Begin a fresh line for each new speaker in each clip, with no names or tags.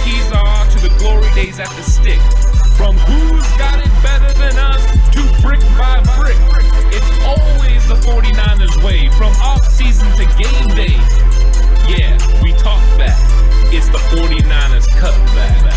keys are to the glory days at the stick. From who's got it better than us to brick by brick. It's always the 49ers way, from off-season to game day. Yeah, we talk back. It's the 49ers Cutback.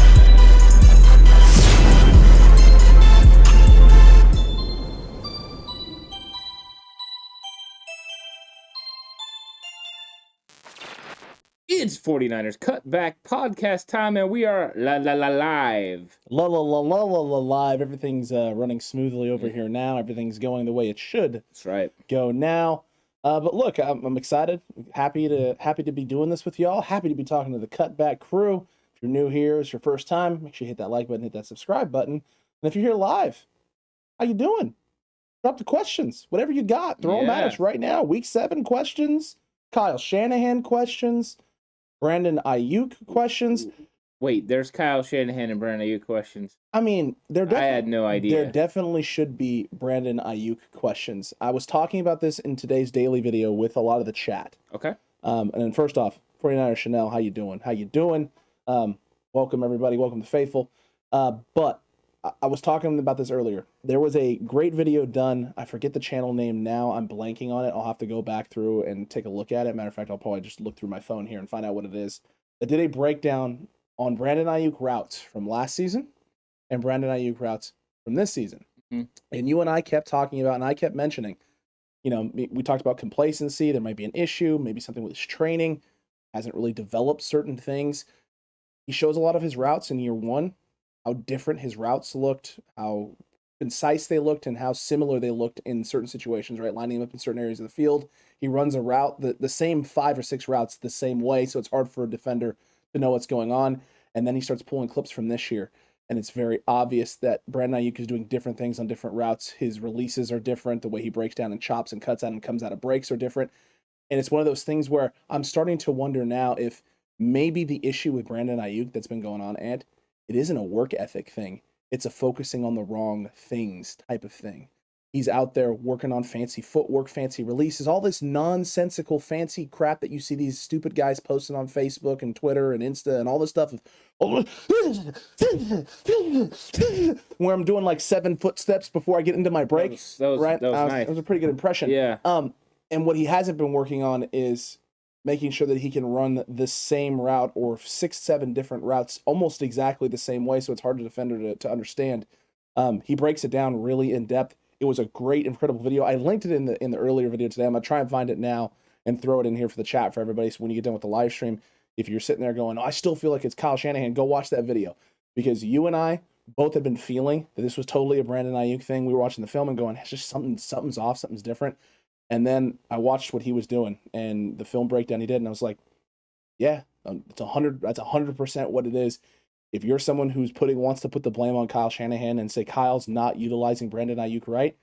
It's 49ers Cutback Podcast time, and we are live.
Live. Everything's running smoothly over here now. Everything's going the way it should.
That's right.
Go now. But look, I'm excited. Happy to be doing this with y'all. Happy to be talking to the Cutback crew. If you're new here, it's your first time, make sure you hit that like button, hit that subscribe button. And if you're here live, how you doing? Drop the questions. Whatever you got, throw them at us right now. Week 7 questions. Kyle Shanahan questions. Brandon Ayuk questions.
Wait, there's Kyle Shanahan and Brandon Ayuk questions.
I mean,
I had no idea.
There definitely should be Brandon Ayuk questions. I was talking about this in today's daily video with a lot of the chat.
Okay.
And then first off, 49ers Chanel, how you doing? Welcome, everybody. Welcome to Faithful. But I was talking about this earlier. There was a great video done. I forget the channel name now. I'm blanking on it. I'll have to go back through and take a look at it. Matter of fact, I'll probably just look through my phone here and find out what it is. It did a breakdown on Brandon Ayuk routes from last season and Brandon Ayuk routes from this season. Mm-hmm. And you and I kept talking about, and I kept mentioning, we talked about complacency. There might be an issue, maybe something with his training. Hasn't really developed certain things. He shows a lot of his routes in year 1. How different his routes looked, how concise they looked, and how similar they looked in certain situations, right? Lining him up in certain areas of the field. He runs a route, the same 5 or 6 routes the same way, so it's hard for a defender to know what's going on. And then he starts pulling clips from this year, and it's very obvious that Brandon Ayuk is doing different things on different routes. His releases are different. The way he breaks down and chops and cuts out and comes out of breaks are different. And it's one of those things where I'm starting to wonder now if maybe the issue with Brandon Ayuk that's been going on, and it isn't a work ethic thing. It's a focusing on the wrong things type of thing. He's out there working on fancy footwork, fancy releases, all this nonsensical fancy crap that you see these stupid guys posting on Facebook and Twitter and Insta and all this stuff. Where I'm doing like 7 footsteps before I get into my break. Right?
That was nice.
That was a pretty good impression.
Yeah.
And what he hasn't been working on is making sure that he can run the same route or 6, 7 different routes almost exactly the same way, so it's hard for the defender to understand. He breaks it down really in depth. It was a great, incredible video. I linked it in the earlier video today. I'm going to try and find it now and throw it in here for the chat for everybody, so when you get done with the live stream, if you're sitting there going, I still feel like it's Kyle Shanahan, go watch that video. Because you and I both had been feeling that this was totally a Brandon Ayuk thing. We were watching the film and going, it's just something's off, something's different. And then I watched what he was doing and the film breakdown he did, and I was like, yeah, that's 100% what it is. If you're someone who's wants to put the blame on Kyle Shanahan and say Kyle's not utilizing Brandon Ayuk right,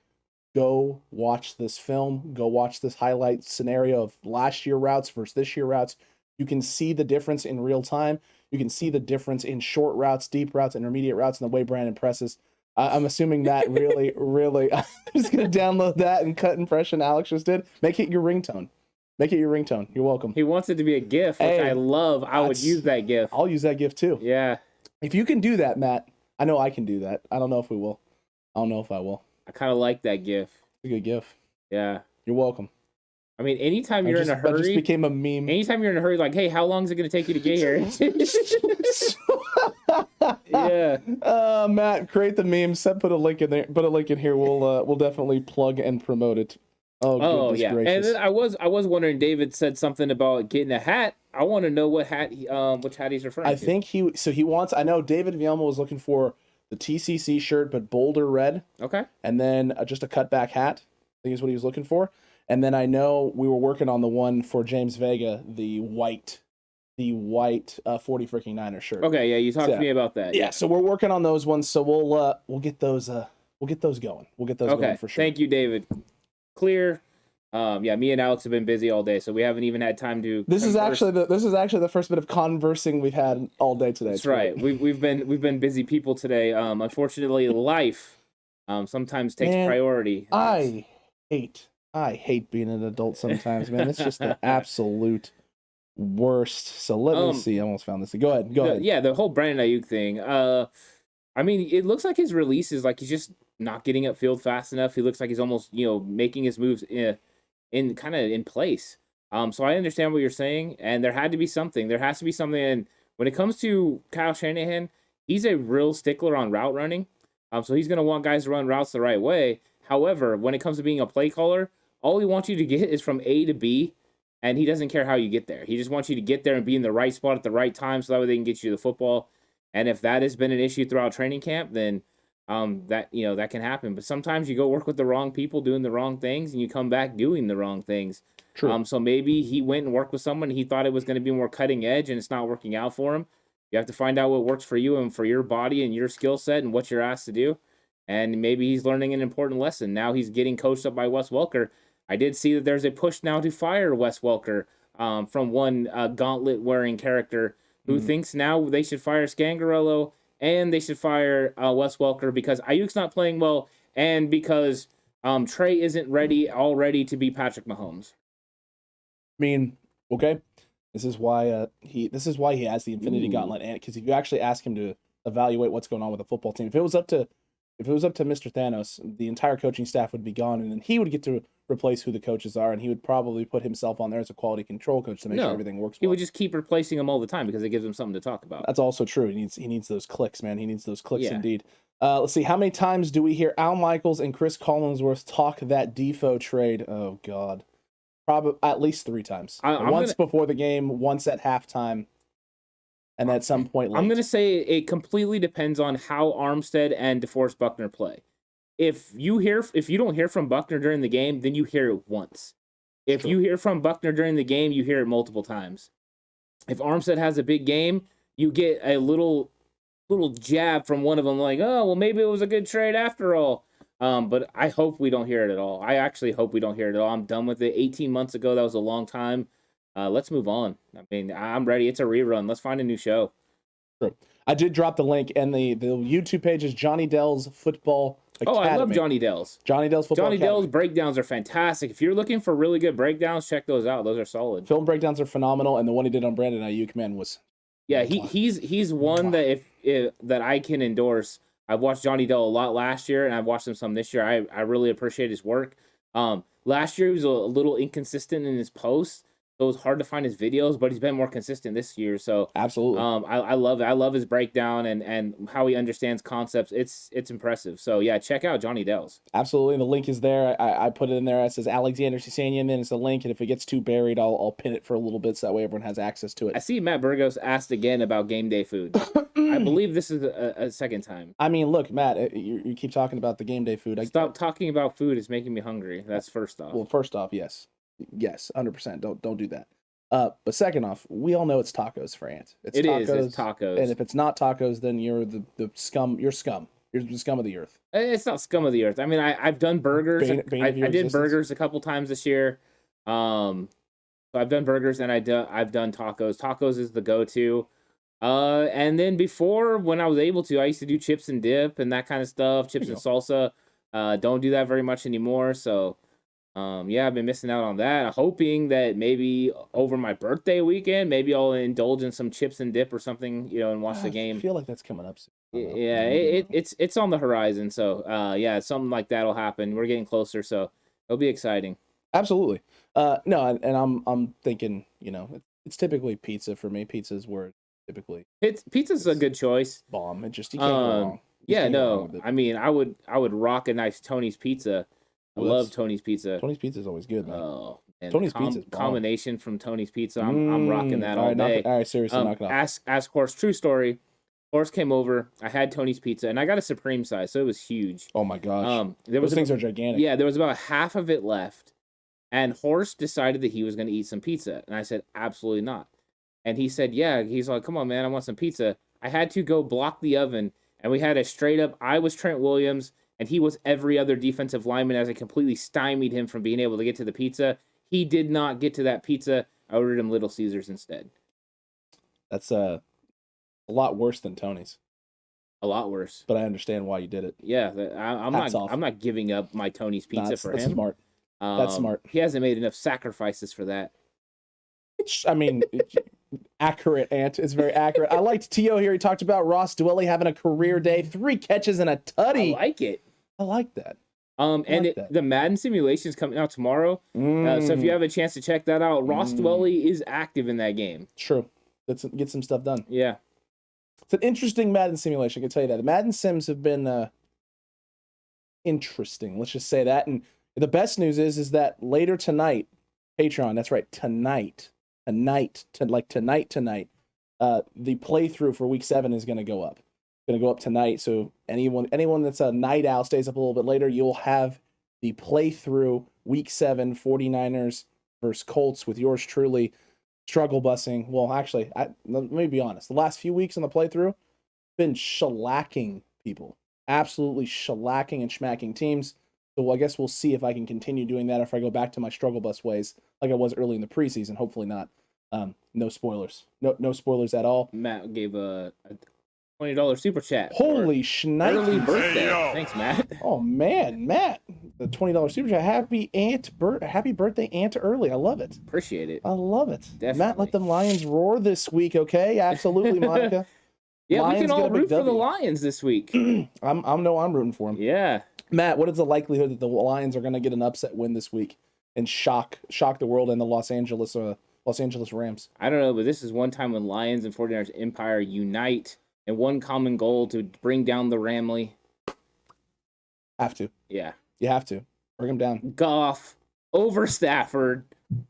go watch this film. Go watch this highlight scenario of last year routes versus this year routes. You can see the difference in real time. You can see the difference in short routes, deep routes, intermediate routes, and the way Brandon presses. I'm assuming that really, I'm just going to download that and cut impression Alex just did. Make it your ringtone. You're welcome.
He wants it to be a GIF, which I love. I would use that GIF.
I'll use that GIF too.
Yeah.
If you can do that, Matt, I know I can do that. I don't know if we will. I don't know if I will.
I kind of like that GIF.
It's a good GIF.
Yeah.
You're welcome.
I mean, anytime you're in a hurry.
That just became a meme.
Anytime you're in a hurry, like, hey, how long is it going to take you to get here? Yeah.
Matt, create the meme. Put a link in there. Put a link in here. We'll definitely plug and promote it. Oh yeah.
Gracious. And then I was wondering. David said something about getting a hat. I want to know which hat he's referring to.
I think he wants. I know David Vielma was looking for the TCC shirt, but bolder red.
Okay.
And then just a cutback hat. I think is what he was looking for. And then I know we were working on the one for James Vega, the white 40 freaking Niners shirt.
Okay, yeah, you talked to me about that.
Yeah, so we're working on those ones. So we'll get those going. We'll get those going for sure.
Thank you, David. Clear. Me and Alex have been busy all day, so we haven't even had time to.
This is actually the first bit of conversing we've had all day today.
That's right. We've been busy people today. Unfortunately, life sometimes takes priority.
I hate being an adult sometimes, man. It's just the absolute worst. So let me see. I almost found this. Go ahead.
Yeah, the whole Brandon Ayuk thing. I mean, it looks like his release is like he's just not getting upfield fast enough. He looks like he's almost, making his moves in kind of in place. So I understand what you're saying, and there had to be something. There has to be something. And when it comes to Kyle Shanahan, he's a real stickler on route running. So he's going to want guys to run routes the right way. However, when it comes to being a play caller, all he wants you to get is from A to B, and he doesn't care how you get there. He just wants you to get there and be in the right spot at the right time so that way they can get you the football. And if that has been an issue throughout training camp, then that can happen. But sometimes you go work with the wrong people doing the wrong things, and you come back doing the wrong things.
True.
So maybe he went and worked with someone. He thought it was going to be more cutting edge, and it's not working out for him. You have to find out what works for you and for your body and your skill set and what you're asked to do. And maybe he's learning an important lesson. Now he's getting coached up by Wes Welker. I did see that there's a push now to fire Wes Welker from one gauntlet-wearing character who thinks now they should fire Scangarello and they should fire Wes Welker because Ayuk's not playing well and because Trey isn't ready to be Patrick Mahomes.
I mean, okay, this is why he has the Infinity Gauntlet, and because if you actually ask him to evaluate what's going on with the football team, if it was up to Mr. Thanos, the entire coaching staff would be gone, and then he would get to replace who the coaches are, and he would probably put himself on there as a quality control coach to make sure everything works well.
He would just keep replacing them all the time because it gives him something to talk about.
That's also true. He needs those clicks, man. He needs those clicks indeed. Let's see. How many times do we hear Al Michaels and Chris Collinsworth talk that Defo trade? Oh, God. Probably at least 3 times. Once before the game, once at halftime, and at some point late.
I'm going to say it completely depends on how Armstead and Deforest Buckner play. If you don't hear from Buckner during the game, then you hear it once. If you hear from Buckner during the game, you hear it multiple times. If Armstead has a big game, you get a little jab from one of them like, oh, well, maybe it was a good trade after all. But I hope we don't hear it at all. I actually hope we don't hear it at all. I'm done with it. 18 months ago, that was a long time. Let's move on. I mean, I'm ready. It's a rerun. Let's find a new show.
True. I did drop the link, and the YouTube page is Johnny Dell's Football Academy.
Oh, I love Johnny Dell's.
Johnny Dell's Football
Johnny
Academy.
Dell's breakdowns are fantastic. If you're looking for really good breakdowns, check those out. Those are solid.
Film breakdowns are phenomenal, and the one he did on Brandon Ayuk, man, was...
Yeah, he's one that if that I can endorse. I've watched Johnny Dell a lot last year, and I've watched him some this year. I really appreciate his work. Last year, he was a little inconsistent in his posts, so it was hard to find his videos, but he's been more consistent this year. So
absolutely,
I love it. I love his breakdown and how he understands concepts. It's impressive. So yeah, check out Johnny Dell's.
Absolutely, the link is there. I put it in there. It says Alexander Cicanian, and then it's a link. And if it gets too buried, I'll pin it for a little bit so that way everyone has access to it.
I see Matt Burgos asked again about game day food. I believe this is a second time.
I mean, look, Matt, you keep talking about the game day food.
Stop talking about food. It's making me hungry. That's first off.
Well, first off, yes, 100%. Don't do that. But second off, we all know it's tacos for Ant. It's
tacos.
And if it's not tacos, then you're the scum. You're scum. You're the scum of the earth.
It's not scum of the earth. I mean, I've done burgers.
Bane
I did burgers a couple times this year. So I've done burgers and I've done tacos. Tacos is the go-to. And then before, when I was able to, I used to do chips and dip and that kind of stuff. Chips and salsa. Don't do that very much anymore. So, yeah, I've been missing out on that. Hoping that maybe over my birthday weekend, maybe I'll indulge in some chips and dip or something, and watch the game.
I feel like that's coming up soon.
Yeah, it's on the horizon. So, yeah, something like that'll happen. We're getting closer, so it'll be exciting.
Absolutely. No, and I'm thinking, it's typically pizza for me. Pizza's where typically
pizza's a good choice.
Bomb. It just you can't go wrong.
Yeah, no. I mean, I would rock a nice Tony's pizza. I love Tony's pizza.
Tony's pizza is always good, man.
Oh, and
Tony's pizza
combination from Tony's pizza. I'm rocking that all day.
All right, seriously, knock it off.
Ask Horse. True story. Horse came over. I had Tony's pizza, and I got a supreme size, so it was huge.
Oh my gosh.
Those
things are gigantic.
Yeah, there was about half of it left, and Horse decided that he was going to eat some pizza, and I said absolutely not. And he said, yeah. He's like, come on, man, I want some pizza. I had to go block the oven, and we had a straight up. I was Trent Williams, and he was every other defensive lineman as I completely stymied him from being able to get to the pizza. He did not get to that pizza. I ordered him Little Caesars instead.
That's a lot worse than Tony's.
A lot worse.
But I understand why you did it.
Yeah, I'm not giving up my Tony's pizza for him.
That's smart. That's smart.
He hasn't made enough sacrifices for that.
I mean, accurate, Ant. It's very accurate. I liked T.O. here. He talked about Ross Dwelly having a career day, 3 catches and a tutty.
I like it.
I like that.
The Madden simulation is coming out tomorrow. So if you have a chance to check that out, Ross Dwelly is active in that game.
True. Let's get some stuff done.
Yeah.
It's an interesting Madden simulation, I can tell you that. The Madden sims have been interesting. Let's just say that. And the best news is that later tonight, Patreon, that's right, tonight, the playthrough for week 7 is going to go up. It's going to go up tonight. So anyone that's a night owl stays up a little bit later, you'll have the playthrough week 7 49ers versus Colts with yours truly struggle bussing. Well, actually, let me be honest. The last few weeks on the playthrough, been shellacking people. Absolutely shellacking and schmacking teams. So I guess we'll see if I can continue doing that if I go back to my struggle bus ways like I was early in the preseason. Hopefully not. No spoilers. No spoilers at all.
Matt gave a $20 super chat.
Holy shnikes.
Early birthday. Thanks, Matt.
Oh, man, Matt. The $20 super chat. Happy birthday, Aunt Early. I love it.
Appreciate it.
I love it.
Definitely.
Matt, let them Lions roar this week, okay? Absolutely, Monica.
Yeah,
Lions
we can all
get a big
root for the
W.
Lions this week.
I'm rooting for them.
Yeah.
Matt, what is the likelihood that the Lions are going to get an upset win this week and shock the world and the Los Angeles Rams?
I don't know, but this is one time when Lions and 49ers Empire unite in one common goal to bring down the Ramley.
Have to.
Yeah.
You have to. Bring them down.
Goff over Stafford.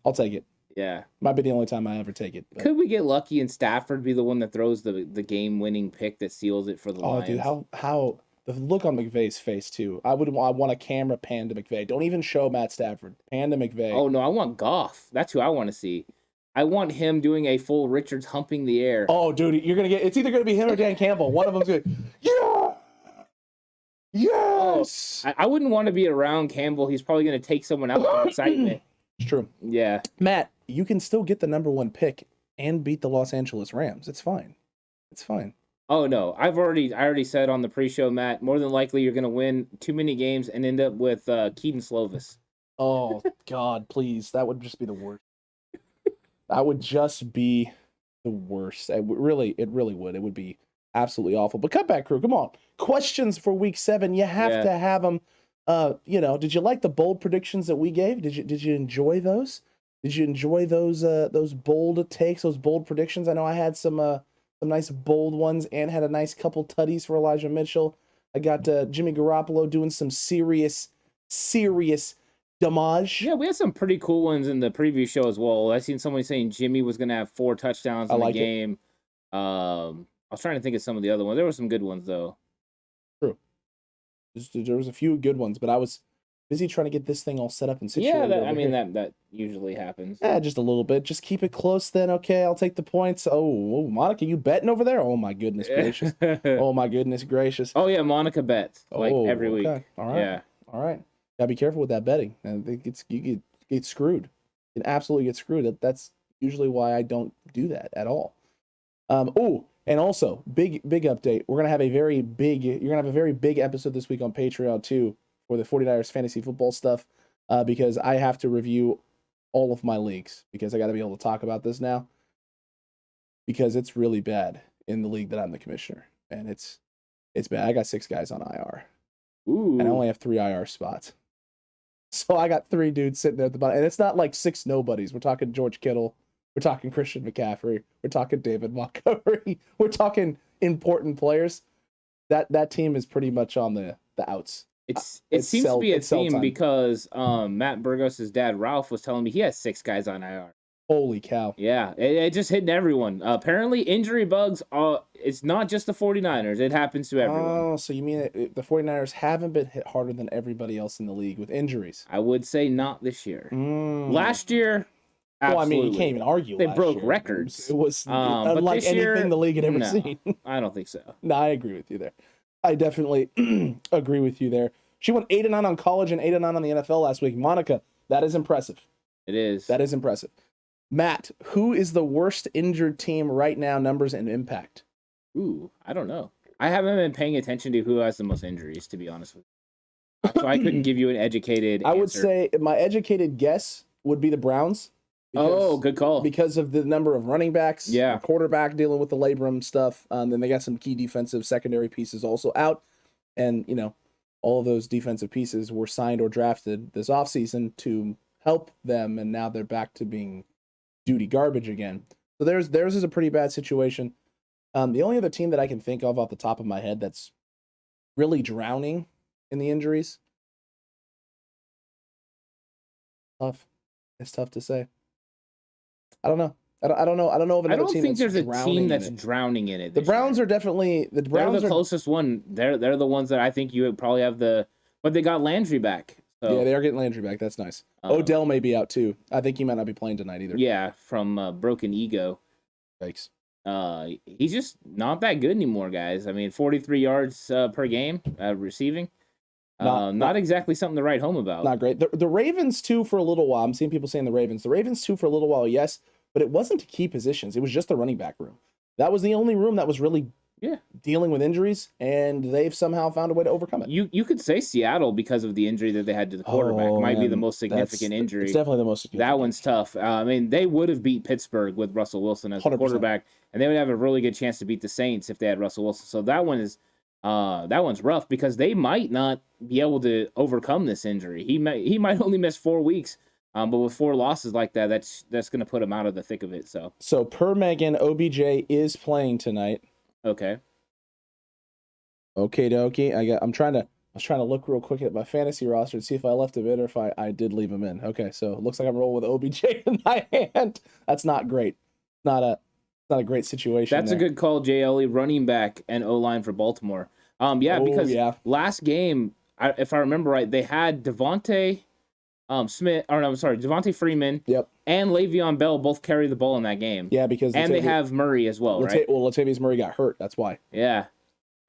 I'll take it.
Yeah.
Might be the only time I ever take it.
Could we get lucky and Stafford be the one that throws the game-winning pick that seals it for the Lions?
Dude, how the look on McVay's face too. I want a camera pan to McVay. Don't even show Matt Stafford. Pan to McVay.
Oh no, I want Goff. That's who I want to see. I want him doing a full Richards humping the air.
Oh, dude, it's either gonna be him or Dan Campbell. One of them's going, yeah, yes.
I wouldn't want to be around Campbell. He's probably going to take someone out with excitement.
It's true.
Yeah.
Matt, you can still get the number 1 pick and beat the Los Angeles Rams. It's fine. It's fine.
Oh no, I already said on the pre-show, Matt, more than likely you're going to win too many games and end up with Keaton Slovis.
Oh God, please. That would just be the worst. That would just be the worst. It really would. It would be absolutely awful. But Cutback Crew, come on. Questions for week 7. You have to have them. Did you like the bold predictions that we gave? Did you enjoy those? Did you enjoy those bold takes, those bold predictions? I know I had some nice bold ones and had a nice couple tutties for Elijah Mitchell. I got Jimmy Garoppolo doing some serious damage.
Yeah, we had some pretty cool ones in the preview show as well. I seen somebody saying Jimmy was going to have 4 touchdowns in the game. I was trying to think of some of the other ones. There were some good ones, though.
True. There was a few good ones, but I was busy trying to get this thing all set up and situated.
Yeah, that usually happens.
Yeah, just a little bit. Just keep it close then. Okay, I'll take the points. Oh, Monica, you betting over there? Oh, my goodness gracious. Oh, my goodness gracious.
Oh, yeah, Monica bets every week.
All right.
Yeah.
All right. Gotta be careful with that betting. I think you get screwed. You can absolutely get screwed. That's usually why I don't do that at all. And also big update. You're gonna have a very big episode this week on Patreon too for the 49ers fantasy football stuff, because I have to review all of my leagues because I got to be able to talk about this now because it's really bad in the league that I'm the commissioner, and it's bad. I got 6 guys on IR.
Ooh.
And I only have 3 IR spots. So I got 3 dudes sitting there at the bottom. And it's not like 6 nobodies. We're talking George Kittle. We're talking Christian McCaffrey. We're talking David Montgomery. We're talking important players. That team is pretty much on the outs.
It seems to be a theme because Matt Burgos' dad, Ralph, was telling me he has 6 guys on IR.
Holy cow.
Yeah, it just hitting everyone. Apparently, injury bugs, it's not just the 49ers. It happens to everyone.
Oh, so you mean the 49ers haven't been hit harder than everybody else in the league with injuries?
I would say not this year. Last year, absolutely.
Well, I mean, you can't even argue.
They broke records.
It was unlike anything the league had ever seen.
I don't think so.
No, I agree with you there. I definitely agree with you there. She went 8-9 on college and 8-9 on the NFL last week. Monica, that is impressive.
It is.
That is impressive. Matt, who is the worst injured team right now, numbers and impact?
Ooh, I don't know. I haven't been paying attention to who has the most injuries, to be honest with you. So I couldn't give you an educated answer.
I would say my educated guess would be the Browns.
Good call.
Because of the number of running backs,
Yeah.
quarterback dealing with the labrum stuff. Then they got some key defensive secondary pieces also out. And, all of those defensive pieces were signed or drafted this offseason to help them, and now they're back to being duty garbage again. So theirs is a pretty bad situation. The only other team that I can think of off the top of my head that's really drowning in the injuries. Tough. It's tough to say. I don't know. I don't know of another team.
I don't think there's a team that's
in
drowning in it.
The Browns are definitely the Browns.
They're the closest one. They're the ones that I think you would probably have but they got Landry back. So,
yeah, they are getting Landry back. That's nice. Odell may be out too. I think he might not be playing tonight either.
Yeah, from broken ego.
Thanks.
He's just not that good anymore, guys. I mean, 43 yards per game receiving. Not exactly something to write home about.
Not great. The Ravens too for a little while. I'm seeing people saying the Ravens. The Ravens too for a little while, yes, but it wasn't to key positions. It was just the running back room. That was the only room that was really dealing with injuries, and they've somehow found a way to overcome it.
You could say Seattle, because of the injury that they had to the quarterback, might be the most significant injury.
It's definitely the most significant.
That one's tough. I mean, they would have beat Pittsburgh with Russell Wilson as the
100%.
quarterback, and they would have a really good chance to beat the Saints if they had Russell Wilson. So that one's rough, because they might not be able to overcome this injury. He might only miss 4 weeks. But with 4 losses like that, that's going to put him out of the thick of it. So
per Megan, OBJ is playing tonight.
Okay.
Okay, dokie. I was trying to look real quick at my fantasy roster to see if I left him in or if I did leave him in. Okay, so it looks like I'm rolling with OBJ in my hand. That's not great. Not a great situation.
That's a good call, Jay Ellie, running back and O-line for Baltimore. Because last game, if I remember right, they had Devontae Freeman.
Yep.
And Le'Veon Bell both carry the ball in that game.
Yeah, because
they have Murray as well, right?
Well, Latavius Murray got hurt. That's why.
Yeah.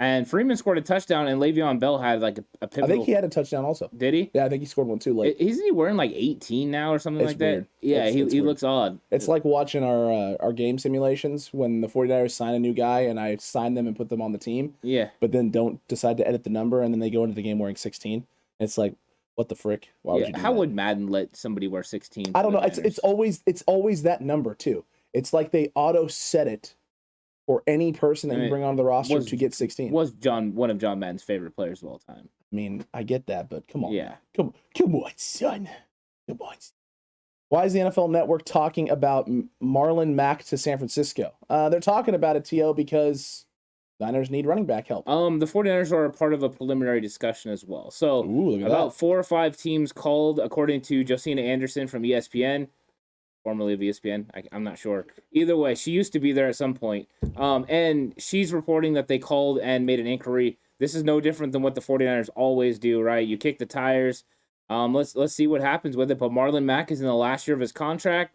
And Freeman scored a touchdown, and Le'Veon Bell had like a pivotal.
I think he had a touchdown also.
Did he?
Yeah, I think he scored one too late.
Isn't he wearing like 18 now or something like
weird.
that? Yeah, he
weird.
looks odd.
It's like watching our game simulations when the 49ers sign a new guy and I sign them and put them on the team.
Yeah.
But then don't decide to edit the number, and then they go into the game wearing 16. It's like, what the frick? Why would you do
How
that?
would Madden let somebody wear 16?
I don't know. It's always that number too. It's like they auto set it for any person that you bring onto the roster to get 16.
Was one of John Madden's favorite players of all time.
I mean, I get that, but come on.
Yeah.
Come on, son. Come on. Why is the NFL Network talking about Marlon Mack to San Francisco? They're talking about it, T.O., because Niners need running back help.
The 49ers are a part of a preliminary discussion as well. So
look at
about
that.
4 or 5 teams called, according to Josina Anderson from ESPN, formerly of ESPN. I'm not sure. Either way, she used to be there at some point. And she's reporting that they called and made an inquiry. This is no different than what the 49ers always do, right? You kick the tires. Let's see what happens with it. But Marlon Mack is in the last year of his contract.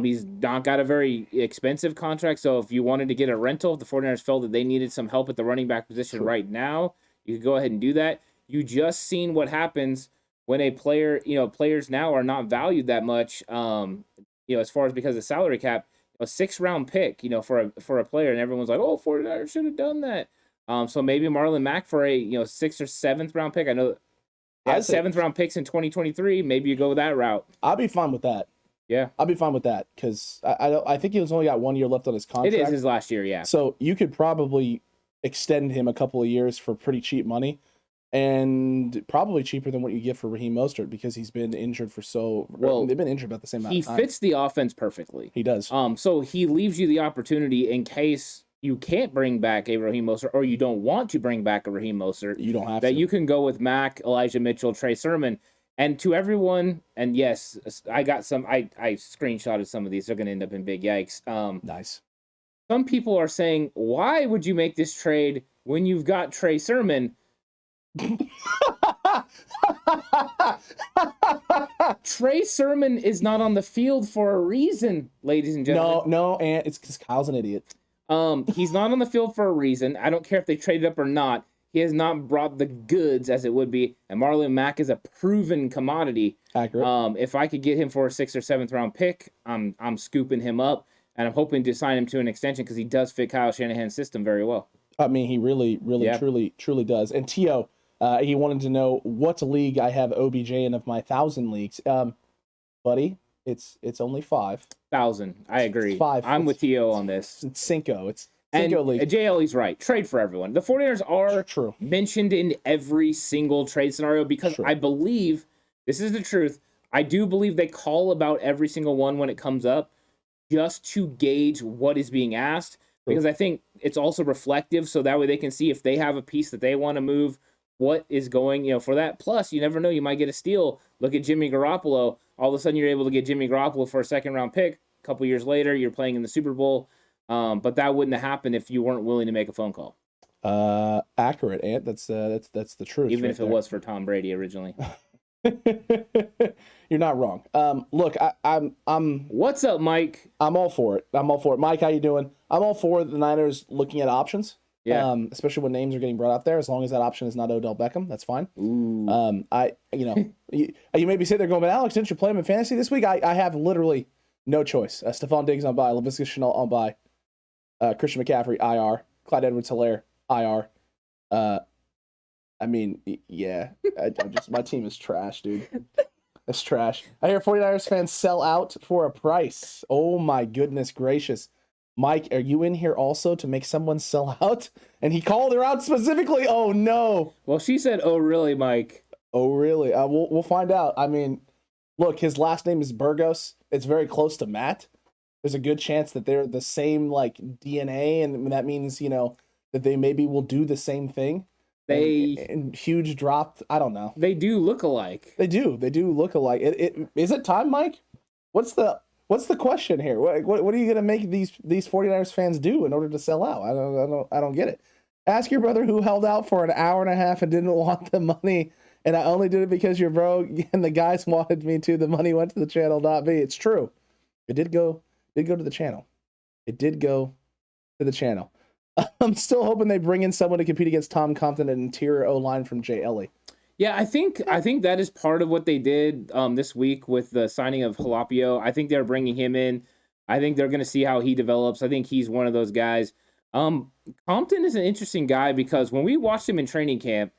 He's not got a very expensive contract. So if you wanted to get a rental, if the 49ers felt that they needed some help at the running back position right now, you could go ahead and do that. You just seen what happens when a player, players now are not valued that much, as far as because of salary cap, a 6th-round pick, for a player, and everyone's like, oh, 49ers should have done that. So maybe Marlon Mack for a 6th or 7th round pick. I know they had 7th round picks in 2023. Maybe you go that route.
I'll be fine with that.
Yeah,
I'll be fine with that because I think he's only got 1 year left on his contract.
It is his last year, yeah.
So you could probably extend him a couple of years for pretty cheap money, and probably cheaper than what you get for Raheem Mostert because he's been injured for they've been injured about the same amount of time.
He fits the offense perfectly.
He does.
So he leaves you the opportunity in case you can't bring back a Raheem Mostert or you don't want to bring back a Raheem Mostert.
You don't have
that
to.
You can go with Mack, Elijah Mitchell, Trey Sermon. And to everyone, and yes, I got some, I screenshotted some of these. They're going to end up in big yikes.
Nice.
Some people are saying, why would you make this trade when you've got Trey Sermon? Trey Sermon is not on the field for a reason, ladies and gentlemen.
No, and it's because Kyle's an idiot.
He's not on the field for a reason. I don't care if they traded up or not. He has not brought the goods, as it would be, and Marlon Mack is a proven commodity.
Accurate.
If I could get him for a 6th or 7th round pick, I'm scooping him up, and I'm hoping to sign him to an extension because he does fit Kyle Shanahan's system very well.
I mean, he really, truly does. And T.O., he wanted to know what league I have OBJ in of my 1,000 leagues. Buddy, It's only 5,000.
I agree.
5.
I'm with T.O. on this.
It's Cinco. It's
And
Cinco League.
JLE's right. Trade for everyone. The 49ers are
True.
mentioned in every single trade scenario because
True.
I believe, this is the truth, I do believe they call about every single one when it comes up just to gauge what is being asked. Because I think it's also reflective, so that way they can see if they have a piece that they want to move, what is going, for that. Plus, you never know, you might get a steal. Look at Jimmy Garoppolo. All of a sudden, you're able to get Jimmy Garoppolo for a second-round pick. A couple years later, you're playing in the Super Bowl. But that wouldn't have happened if you weren't willing to make a phone call.
Accurate, Ant. That's the truth.
Even if it was for Tom Brady originally.
You're not wrong. Look, I'm.
What's up, Mike?
I'm all for it. Mike, how you doing? I'm all for the Niners looking at options.
Yeah.
Especially when names are getting brought out there. As long as that option is not Odell Beckham, that's fine.
Ooh.
You maybe say they're going, but Alex, didn't you play him in fantasy this week? I have literally no choice. Stephon Diggs on bye, Laviska Shenault on bye, Christian McCaffrey IR, Clyde Edwards-Helaire IR. My team is trash, dude. It's trash. I hear 49ers fans sell out for a price. Oh my goodness gracious. Mike, are you in here also to make someone sell out? And he called her out specifically. Oh no.
Well, she said, "Oh really, Mike?"
Oh really? We'll find out. I mean, look, his last name is Burgos. It's very close to Matt. There's a good chance that they're the same DNA, and that means that they maybe will do the same thing. And huge drop. I don't know.
They do look alike.
They do look alike. Is it time, Mike? What's the question here? What are you gonna make these 49ers fans do in order to sell out? I don't get it. Ask your brother who held out for an hour and a half and didn't want the money, and I only did it because you're broke and the guys wanted me to. The money went to the channel. It's true. It did go to the channel. It did go to the channel. I'm still hoping they bring in someone to compete against Tom Compton, an interior O-line from Jay Ellie.
Yeah, I think that is part of what they did this week with the signing of Jalapio. I think they're bringing him in. I think they're going to see how he develops. I think he's one of those guys. Compton is an interesting guy because when we watched him in training camp,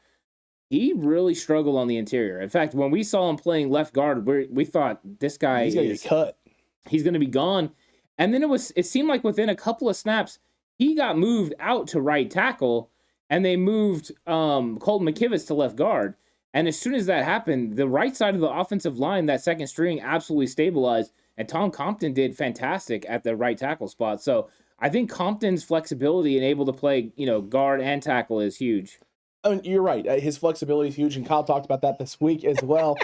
he really struggled on the interior. In fact, when we saw him playing left guard, we thought this guy
he's going to get cut. He's
going to be gone. And then it seemed like within a couple of snaps, he got moved out to right tackle, and they moved Colton McKivitz to left guard. And as soon as that happened, the right side of the offensive line, that second string, absolutely stabilized, and Tom Compton did fantastic at the right tackle spot. So I think Compton's flexibility and able to play, guard and tackle is huge.
I mean, you're right. His flexibility is huge, and Kyle talked about that this week as well.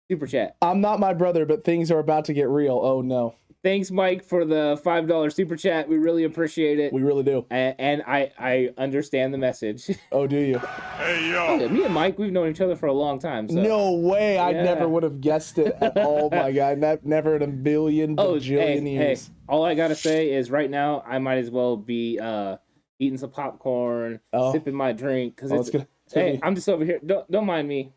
Super chat.
I'm not my brother, but things are about to get real. Oh, no.
Thanks, Mike, for the $5 super chat. We really appreciate it.
We really do.
And I understand the message.
Oh, do you?
Hey, yo.
Oh, yeah, me and Mike, we've known each other for a long time. So.
No way.
Yeah.
I never would have guessed it at all, my guy. Never in a bajillion years.
Hey, all I got to say is right now, I might as well be eating some popcorn, sipping my drink. Because I'm just over here. Don't mind me.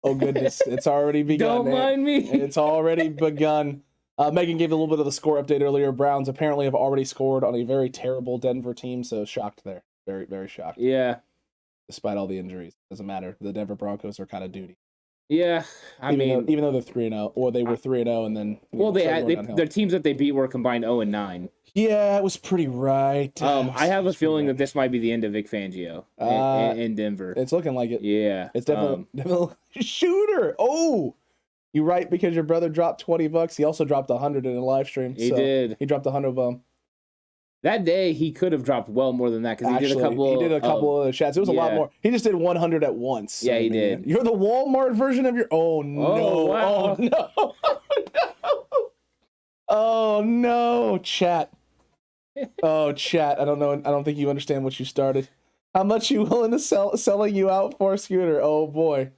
Oh, goodness. It's already begun.
Don't mind me.
It's already begun. Megan gave a little bit of the score update earlier. Browns apparently have already scored on a very terrible Denver team, so shocked there. Very, very shocked.
Yeah.
Despite all the injuries. Doesn't matter. The Denver Broncos are kind of duty.
Yeah.
Even though they're 3-0, or they were 3-0 and then...
their teams that they beat were combined 0-9.
Yeah, it was pretty right.
I have a feeling that this might be the end of Vic Fangio in Denver.
It's looking like it.
Yeah.
It's definitely shooter. Oh! You're right, because your brother dropped $20. He also dropped 100 in a live stream.
He did.
He dropped 100 of them.
That day, he could have dropped well more than that because he did a couple
of the chats. It was a lot more. He just did 100 at once.
Yeah, he did.
You're the Walmart version of your... Oh, no.
Oh, wow.
Oh, no. Oh, no. Chat. Oh, chat. I don't know. I don't think you understand what you started. How much you willing to selling you out for, Scooter? Oh, boy.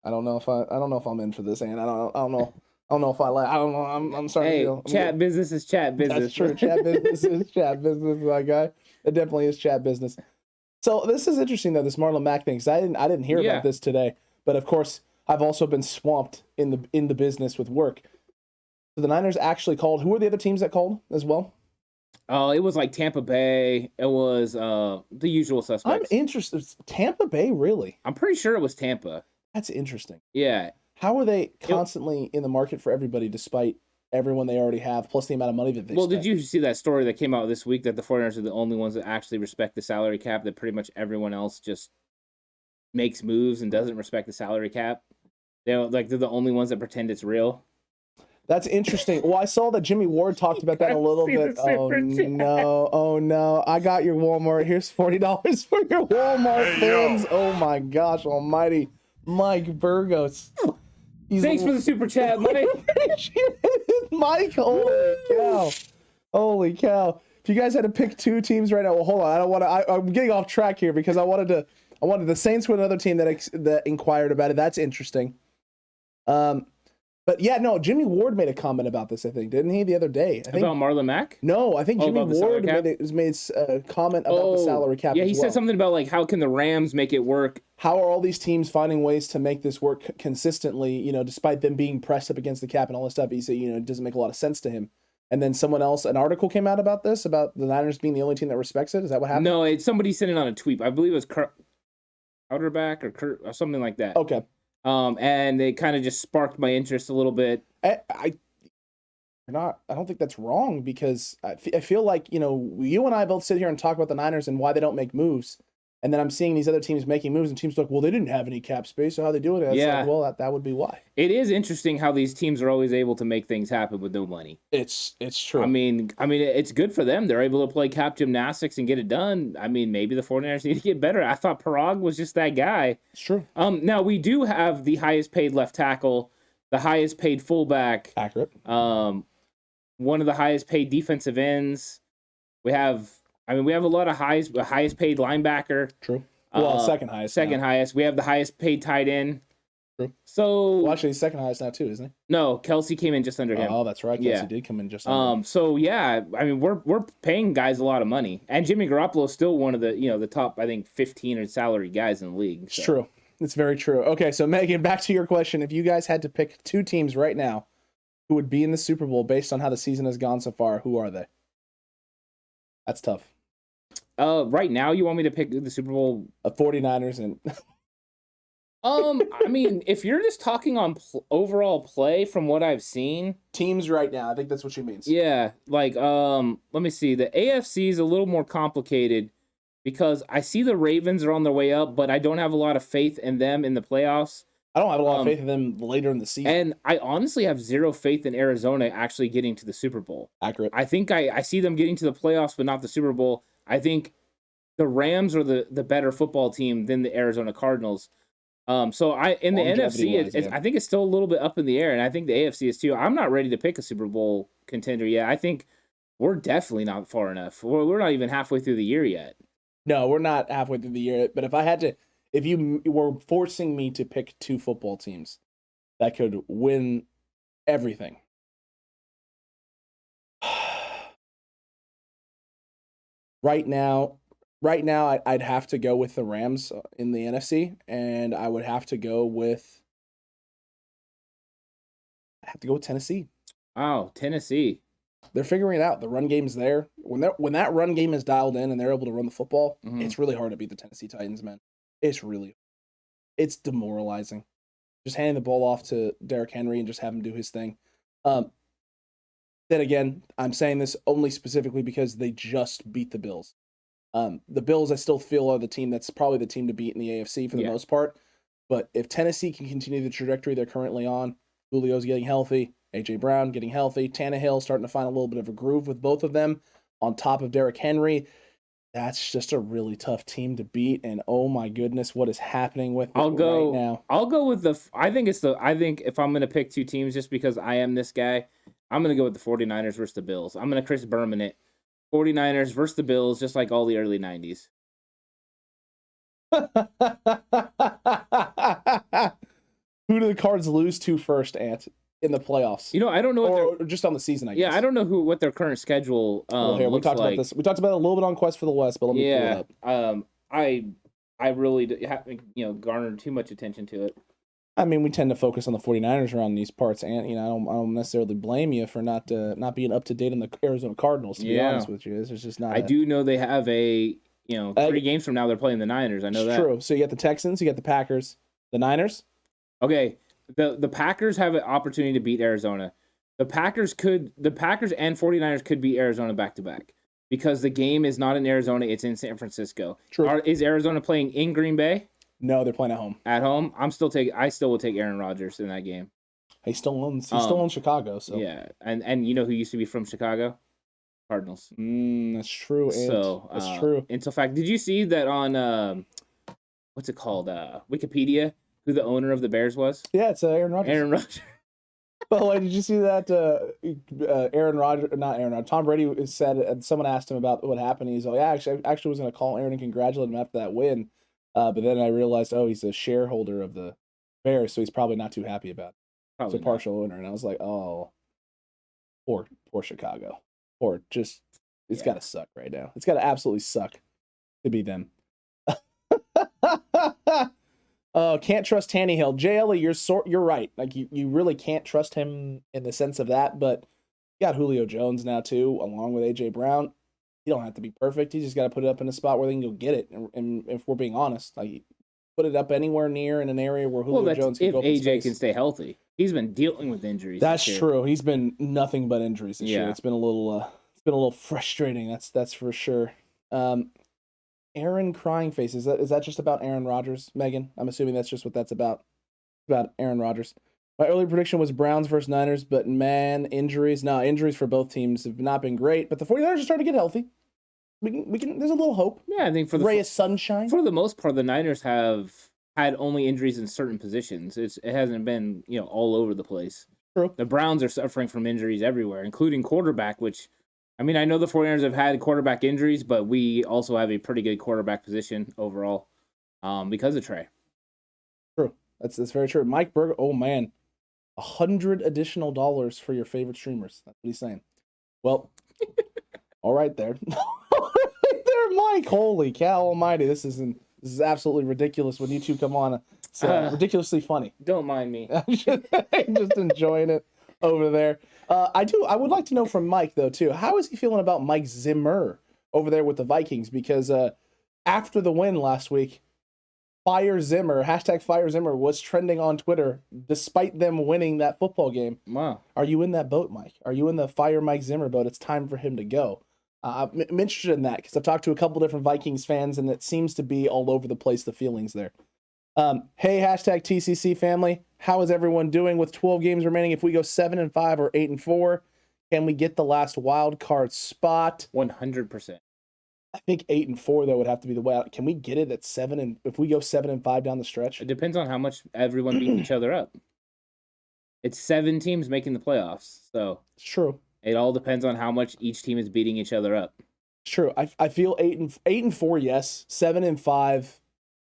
I don't know if I'm in for this, and I don't know if I like. I don't know. I'm sorry.
Hey, chat business is chat business.
That's true. Chat business is chat business, my guy. It definitely is chat business. So this is interesting though, this Marlon Mack thing, because I didn't hear about this today, but of course I've also been swamped in the business with work. So the Niners actually called. Who were the other teams that called as well?
Oh, it was like Tampa Bay. It was the usual suspects.
I'm interested. Tampa Bay, really?
I'm pretty sure it was Tampa.
That's interesting.
Yeah.
How are they constantly in the market for everybody despite everyone they already have, plus the amount of money that they spend?
Did you see that story that came out this week that the 49ers are the only ones that actually respect the salary cap, that pretty much everyone else just makes moves and doesn't respect the salary cap? They're the only ones that pretend it's real.
That's interesting. Well, I saw that Jimmy Ward talked about that a little bit. Oh no! I got your Walmart. Here's $40 for your Walmart fans. Oh my gosh, almighty, Mike Burgos.
Thanks for the super chat, Mike.
Mike, holy cow! If you guys had to pick two teams right now, well, hold on. I don't want to. I'm getting off track here because I wanted the Saints with another team that inquired about it. That's interesting. But yeah, no, Jimmy Ward made a comment about this, I think, didn't he, the other day?
About Marlon Mack?
No, I think Jimmy Ward made a comment about the salary cap.
Yeah, he said something about how can the Rams make it work?
How are all these teams finding ways to make this work consistently, despite them being pressed up against the cap and all this stuff? He said, it doesn't make a lot of sense to him. And then an article came out about this, about the Niners being the only team that respects it. Is that what happened?
No, somebody sent it on a tweet. I believe it was Cutback or something like that.
Okay.
And they kind of just sparked my interest a little bit.
I don't think that's wrong, because I feel like, you and I both sit here and talk about the Niners and why they don't make moves. And then I'm seeing these other teams making moves, and teams are like, well, they didn't have any cap space, so how they doing it?
Yeah.
That would be why.
It is interesting how these teams are always able to make things happen with no money.
It's true.
I mean, it's good for them. They're able to play cap gymnastics and get it done. I mean, maybe the 49ers need to get better. I thought Parag was just that guy.
It's true.
Now, we do have the highest paid left tackle, the highest paid fullback.
Accurate.
One of the highest paid defensive ends. We have a lot of highest paid linebacker.
True. Well, second highest.
Second highest. We have the highest paid tight end.
True.
So,
well, actually, he's second highest now too, isn't he?
No, Kelsey came in just under him.
Oh, that's right. Kelsey did come in just under him.
So yeah, we're paying guys a lot of money, and Jimmy Garoppolo is still one of the the top, I think, 15 salary guys in the league. So.
It's true. It's very true. Okay, so Megan, back to your question. If you guys had to pick two teams right now who would be in the Super Bowl based on how the season has gone so far, who are they? That's tough.
Right now, you want me to pick the Super Bowl?
49ers and...
if you're just talking on overall play from what I've seen...
Teams right now, I think that's what she means.
Yeah, let me see. The AFC is a little more complicated because I see the Ravens are on their way up, but I don't have a lot of faith in them in the playoffs.
I don't have a lot of faith in them later in the season.
And I honestly have zero faith in Arizona actually getting to the Super Bowl.
Accurate.
I think I see them getting to the playoffs, but not the Super Bowl. I think the Rams are the better football team than the Arizona Cardinals. So in the NFC, I think it's still a little bit up in the air, and I think the AFC is too. I'm not ready to pick a Super Bowl contender yet. I think we're definitely not far enough. We're not even halfway through the year yet.
No, we're not halfway through the year. But if you were forcing me to pick two football teams that could win everything, right now, I'd have to go with the Rams in the NFC, and I would have to go with Tennessee.
Oh, Tennessee.
They're figuring it out. The run game's there. When that run game is dialed in and they're able to run the football, It's really hard to beat the Tennessee Titans, man. It's demoralizing. Just handing the ball off to Derrick Henry and just have him do his thing. Then again, I'm saying this only specifically because they just beat the Bills. The Bills, I still feel, are the team that's probably the team to beat in the AFC for the most part. But if Tennessee can continue the trajectory they're currently on, Julio's getting healthy, A.J. Brown getting healthy, Tannehill starting to find a little bit of a groove with both of them on top of Derrick Henry, that's just a really tough team to beat. And oh my goodness, what is happening with right now?
I'll go with I think if I'm going to pick two teams just because I am this guy, I'm going to go with the 49ers versus the Bills. I'm going to Chris Berman it. 49ers versus the Bills, just like all the early 90s.
Who do the Cards lose to first, Ant, in the playoffs?
I don't know.
Or just on the season, I guess.
Yeah, I don't know what their current schedule
here, we talked about this. We talked about it a little bit on Quest for the West, but let me pull it up.
I really haven't garnered too much attention to it.
I mean, we tend to focus on the 49ers around these parts, and I don't necessarily blame you for not being up to date on the Arizona Cardinals. To be honest with you, this is just not.
I do know they have 3 games from now they're playing the Niners. I know that.
True. So you got the Texans, you got the Packers, the Niners.
Okay, The Packers have an opportunity to beat Arizona. The Packers and 49ers could beat Arizona back to back because the game is not in Arizona, it's in San Francisco.
True.
Is Arizona playing in Green Bay?
No, they're playing at home.
At home, I still will take Aaron Rodgers in that game.
He still owns Chicago, so
yeah. And you know who used to be from Chicago? Cardinals.
That's true. That's true.
In fact, did you see that on what's it called? Wikipedia, who the owner of the Bears was?
Yeah, it's Aaron Rodgers.
Aaron Rodgers.
By the way, did you see that Tom Brady said, someone asked him about what happened. He's like, yeah, actually was going to call Aaron and congratulate him after that win. But then I realized, he's a shareholder of the Bears, so he's probably not too happy about it. He's a partial owner. And I was like, oh, poor Chicago. It's got to suck right now. It's got to absolutely suck to be them. Can't trust Tannehill. JLE, you're right. Like you really can't trust him in the sense of that, but you got Julio Jones now too, along with AJ Brown. You don't have to be perfect. You just got to put it up in a spot where they can go get it. And if we're being honest, like put it up anywhere near in an area where Julio Jones can go.
If AJ can stay healthy, he's been dealing with injuries.
That's true. He's been nothing but injuries this year. It's been a little frustrating. That's for sure. Aaron crying face. Is that just about Aaron Rodgers, Megan? I'm assuming that's just what that's about. About Aaron Rodgers. My early prediction was Browns versus Niners, but man, injuries. No, injuries for both teams have not been great. But the 49ers are starting to get healthy. We can. There's a little hope.
Yeah, I think for the
ray of sunshine.
For the most part, the Niners have had only injuries in certain positions. It hasn't been all over the place.
True.
The Browns are suffering from injuries everywhere, including quarterback, which. I mean, I know the 49ers have had quarterback injuries, but we also have a pretty good quarterback position overall because of Trey.
True. That's very true. Mike Berger, oh man, $100 additional for your favorite streamers. That's what he's saying. Well, all right there. All right there, Mike. Holy cow almighty. This is absolutely ridiculous when you two come on. It's ridiculously funny.
Don't mind me.
I'm just enjoying it over there. I would like to know from Mike, though, too. How is he feeling about Mike Zimmer over there with the Vikings? Because after the win last week, Fire Zimmer was trending on Twitter despite them winning that football game.
Wow.
Are you in that boat, Mike? Are you in the Fire Mike Zimmer boat? It's time for him to go. I'm interested in that because I've talked to a couple different Vikings fans, and it seems to be all over the place, the feelings there. Hey, hashtag TCC family. How is everyone doing with 12 games remaining? If we go 7-5 or 8-4, can we get the last wild card spot?
100%.
I think 8-4 though would have to be the way out. Can we get it at 7? And if we go 7-5 down the stretch,
it depends on how much everyone beats each other up. It's 7 teams making the playoffs, so
it's true.
It all depends on how much each team is beating each other up.
It's true. I feel 8-4, yes. 7-5.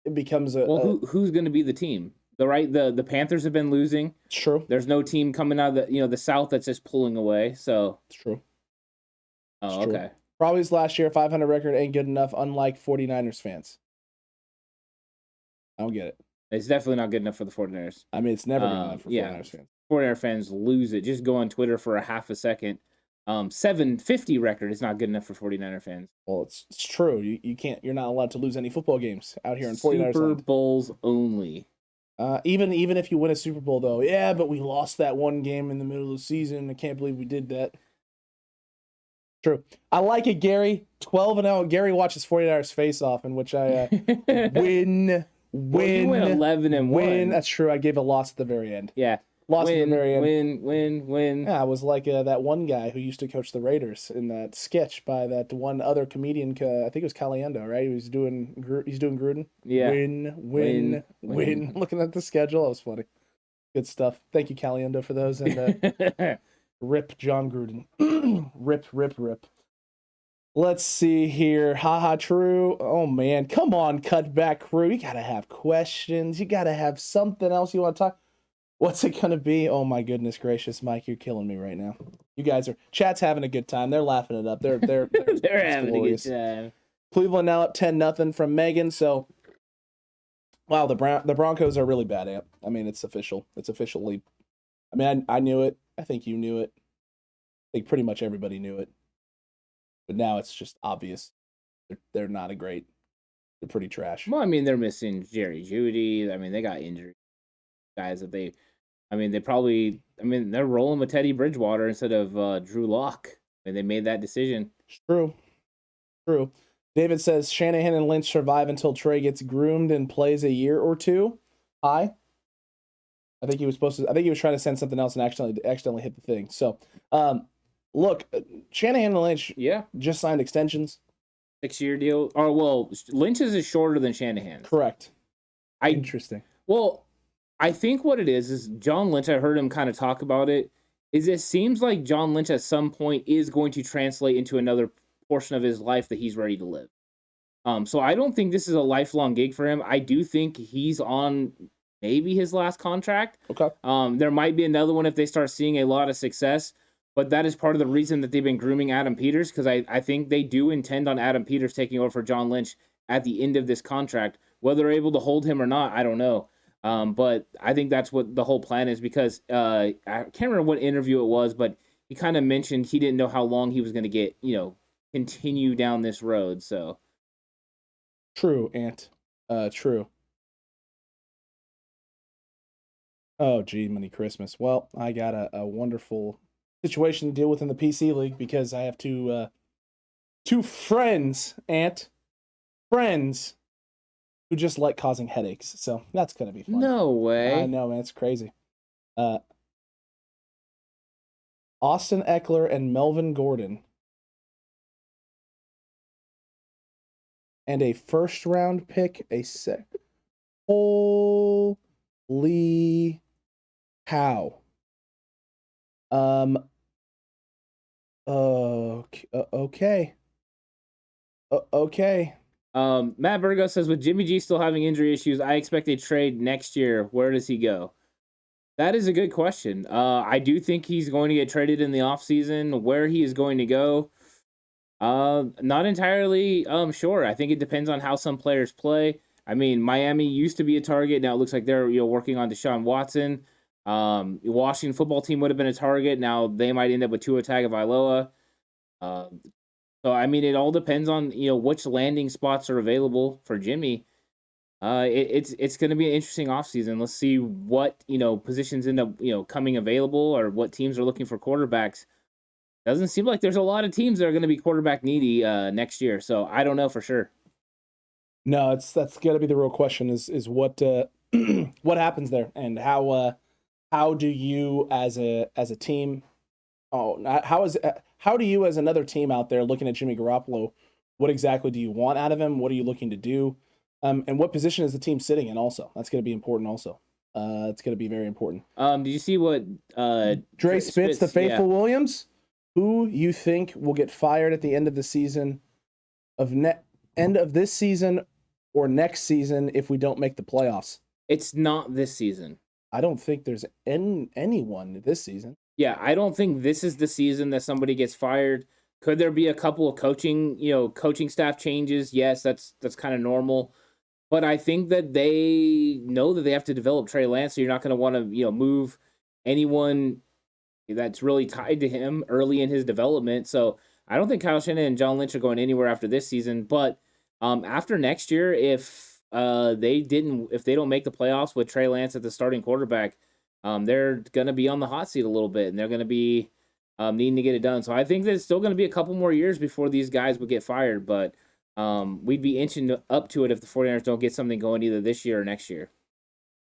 It becomes
who's going to be the team? The Panthers have been losing.
It's true.
There's no team coming out of the South that's just pulling away. So
it's true.
Oh, okay.
Probably his last year 500 record ain't good enough. Unlike 49ers fans, I don't get it.
It's definitely not good enough for the 49ers.
I mean, it's never good enough for 49ers fans.
49ers fans lose it. Just go on Twitter for a half a second. 750 record is not good enough for 49er fans.
Well, it's true. You can't. You're not allowed to lose any football games out here in 49ers.
Super Bowls only.
Even if you win a Super Bowl, though, yeah, but we lost that one game in the middle of the season. I can't believe we did that. True. I like it, Gary. 12-0. Gary watches 49ers face off, in which I win.
Well, you went 11-1.
That's true. I gave a loss at the very end.
Yeah.
Lost at the very end.
Win.
Yeah, I was like that one guy who used to coach the Raiders in that sketch by that one other comedian. I think it was Caliendo, right? He's doing Gruden.
Yeah.
Win. Looking at the schedule, that was funny. Good stuff. Thank you, Caliendo, for those. And rip John Gruden. Rip. Let's see here. Haha, true. Oh, man. Come on, Cutback crew. You got to have questions. You got to have something else you want to talk. What's it going to be? Oh, my goodness gracious, Mike. You're killing me right now. You guys are... Chat's having a good time. They're laughing it up. They're
having glorious. A good time.
Cleveland now up 10-0 from Megan. So, wow, the Broncos are really bad. I mean, it's official. It's officially... I mean, I knew it. I think you knew it. I think pretty much everybody knew it. But now it's just obvious. They're not a great... They're pretty trash.
Well, I mean, they're missing Jerry Jeudy. I mean, they got injured guys that they I mean, they're rolling with Teddy Bridgewater instead of Drew Lock, and they made that decision.
True. David says Shanahan and Lynch survive until Trey gets groomed and plays a year or two. I think he was trying to send something else and accidentally hit the thing. So, look, Shanahan and Lynch, just signed extensions.
6-year deal. Or well, Lynch's is shorter than Shanahan's.
Correct. Interesting.
Well, I think what it is John Lynch. I heard him kind of talk about it. It seems like John Lynch at some point is going to translate into another portion of his life that he's ready to live. So I don't think this is a lifelong gig for him. I do think he's on maybe his last contract.
Okay.
There might be another one if they start seeing a lot of success, but that is part of the reason that they've been grooming Adam Peters, because I think they do intend on Adam Peters taking over for John Lynch at the end of this contract. Whether they're able to hold him or not, I don't know. But I think that's what the whole plan is, because I can't remember what interview it was, but he kind of mentioned he didn't know how long he was going to get, continue down this road. So
true, Ant. True. Oh, gee, Money Christmas. Well, I got a wonderful situation to deal with in the PC League because I have two friends, Ant. Friends who just like causing headaches. So that's going to be fun.
No way.
I know, man. It's crazy. Austin Eckler and Melvin Gordon. And a first-round pick, holy cow. Okay. Okay.
Matt Burgos says, with Jimmy G still having injury issues, I expect a trade next year. Where does he go? That is a good question. I do think he's going to get traded in the offseason. Where he is going to go, not entirely sure. I think it depends on how some players play. I mean, Miami used to be a target. Now it looks like they're working on Deshaun Watson. Washington football team would have been a target. Now they might end up with Tua Tagovailoa. So I mean, it all depends on which landing spots are available for Jimmy. It's going to be an interesting offseason. Let's see what positions end up coming available, or what teams are looking for quarterbacks. Doesn't seem like there's a lot of teams that are going to be quarterback needy next year. So I don't know for sure.
No, that's got to be the real question: is what what happens there, and how do you as a team? How do you as another team out there looking at Jimmy Garoppolo? What exactly do you want out of him? What are you looking to do? And what position is the team sitting in? Also, that's going to be important. Also, it's going to be very important.
Did you see what
Dre Spitz, the Faithful Williams? Who you think will get fired at the end of the season, end of this season or next season if we don't make the playoffs?
It's not this season.
I don't think there's anyone this season.
Yeah, I don't think this is the season that somebody gets fired. Could there be a couple of coaching staff changes? Yes, that's kind of normal. But I think that they know that they have to develop Trey Lance, so you're not going to want to move anyone that's really tied to him early in his development. So I don't think Kyle Shanahan and John Lynch are going anywhere after this season. But after next year, if they don't make the playoffs with Trey Lance at the starting quarterback, they're going to be on the hot seat a little bit, and they're going to be needing to get it done. So I think there's still going to be a couple more years before these guys would get fired. But we'd be inching up to it if the 49ers don't get something going either this year or next year.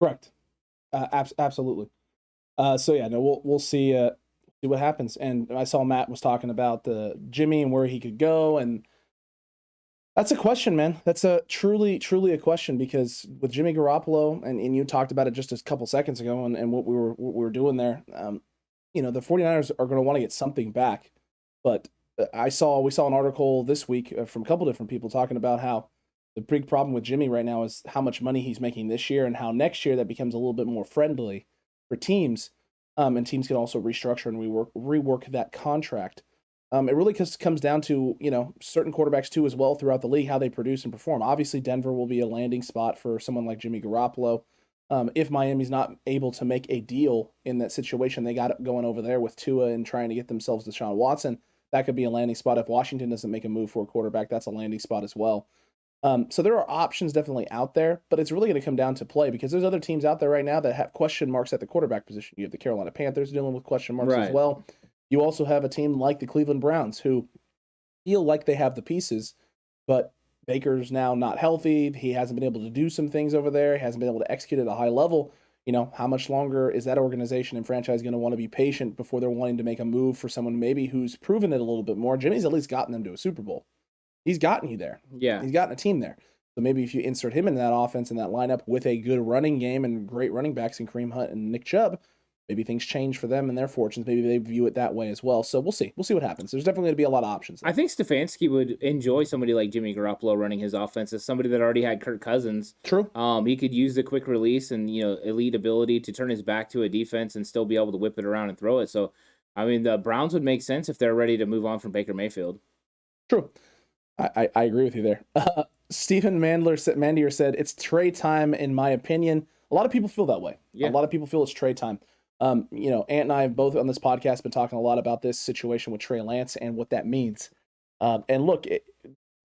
Correct. Absolutely. So yeah, no, we'll see what happens. And I saw Matt was talking about the Jimmy and where he could go, and that's a question, man. That's a truly a question, because with Jimmy Garoppolo, and you talked about it just a couple seconds ago, and what we were doing there, the 49ers are going to want to get something back. But we saw an article this week from a couple different people talking about how the big problem with Jimmy right now is how much money he's making this year, and how next year that becomes a little bit more friendly for teams, and teams can also restructure and rework that contract. It really comes down to certain quarterbacks too as well throughout the league, how they produce and perform. Obviously, Denver will be a landing spot for someone like Jimmy Garoppolo. If Miami's not able to make a deal in that situation, they got it going over there with Tua and trying to get themselves Deshaun Watson. That could be a landing spot. If Washington doesn't make a move for a quarterback, that's a landing spot as well. So there are options definitely out there, but it's really going to come down to play because there's other teams out there right now that have question marks at the quarterback position. You have the Carolina Panthers dealing with question marks as well. You also have a team like the Cleveland Browns who feel like they have the pieces, but Baker's now not healthy. He hasn't been able to do some things over there. He hasn't been able to execute at a high level. How much longer is that organization and franchise going to want to be patient before they're wanting to make a move for someone maybe who's proven it a little bit more? Jimmy's at least gotten them to a Super Bowl. He's gotten you there.
Yeah.
He's gotten a team there. So maybe if you insert him in that offense and that lineup with a good running game and great running backs in Kareem Hunt and Nick Chubb, maybe things change for them and their fortunes. Maybe they view it that way as well. So we'll see. We'll see what happens. There's definitely going to be a lot of options.
I think Stefanski would enjoy somebody like Jimmy Garoppolo running his offense as somebody that already had Kirk Cousins.
True.
He could use the quick release and, elite ability to turn his back to a defense and still be able to whip it around and throw it. So, the Browns would make sense if they're ready to move on from Baker Mayfield.
True. I agree with you there. Stephen Mandier said, it's Trey time, in my opinion. A lot of people feel that way.
Yeah.
A lot of people feel it's Trey time. Ant and I have both on this podcast been talking a lot about this situation with Trey Lance and what that means. And look,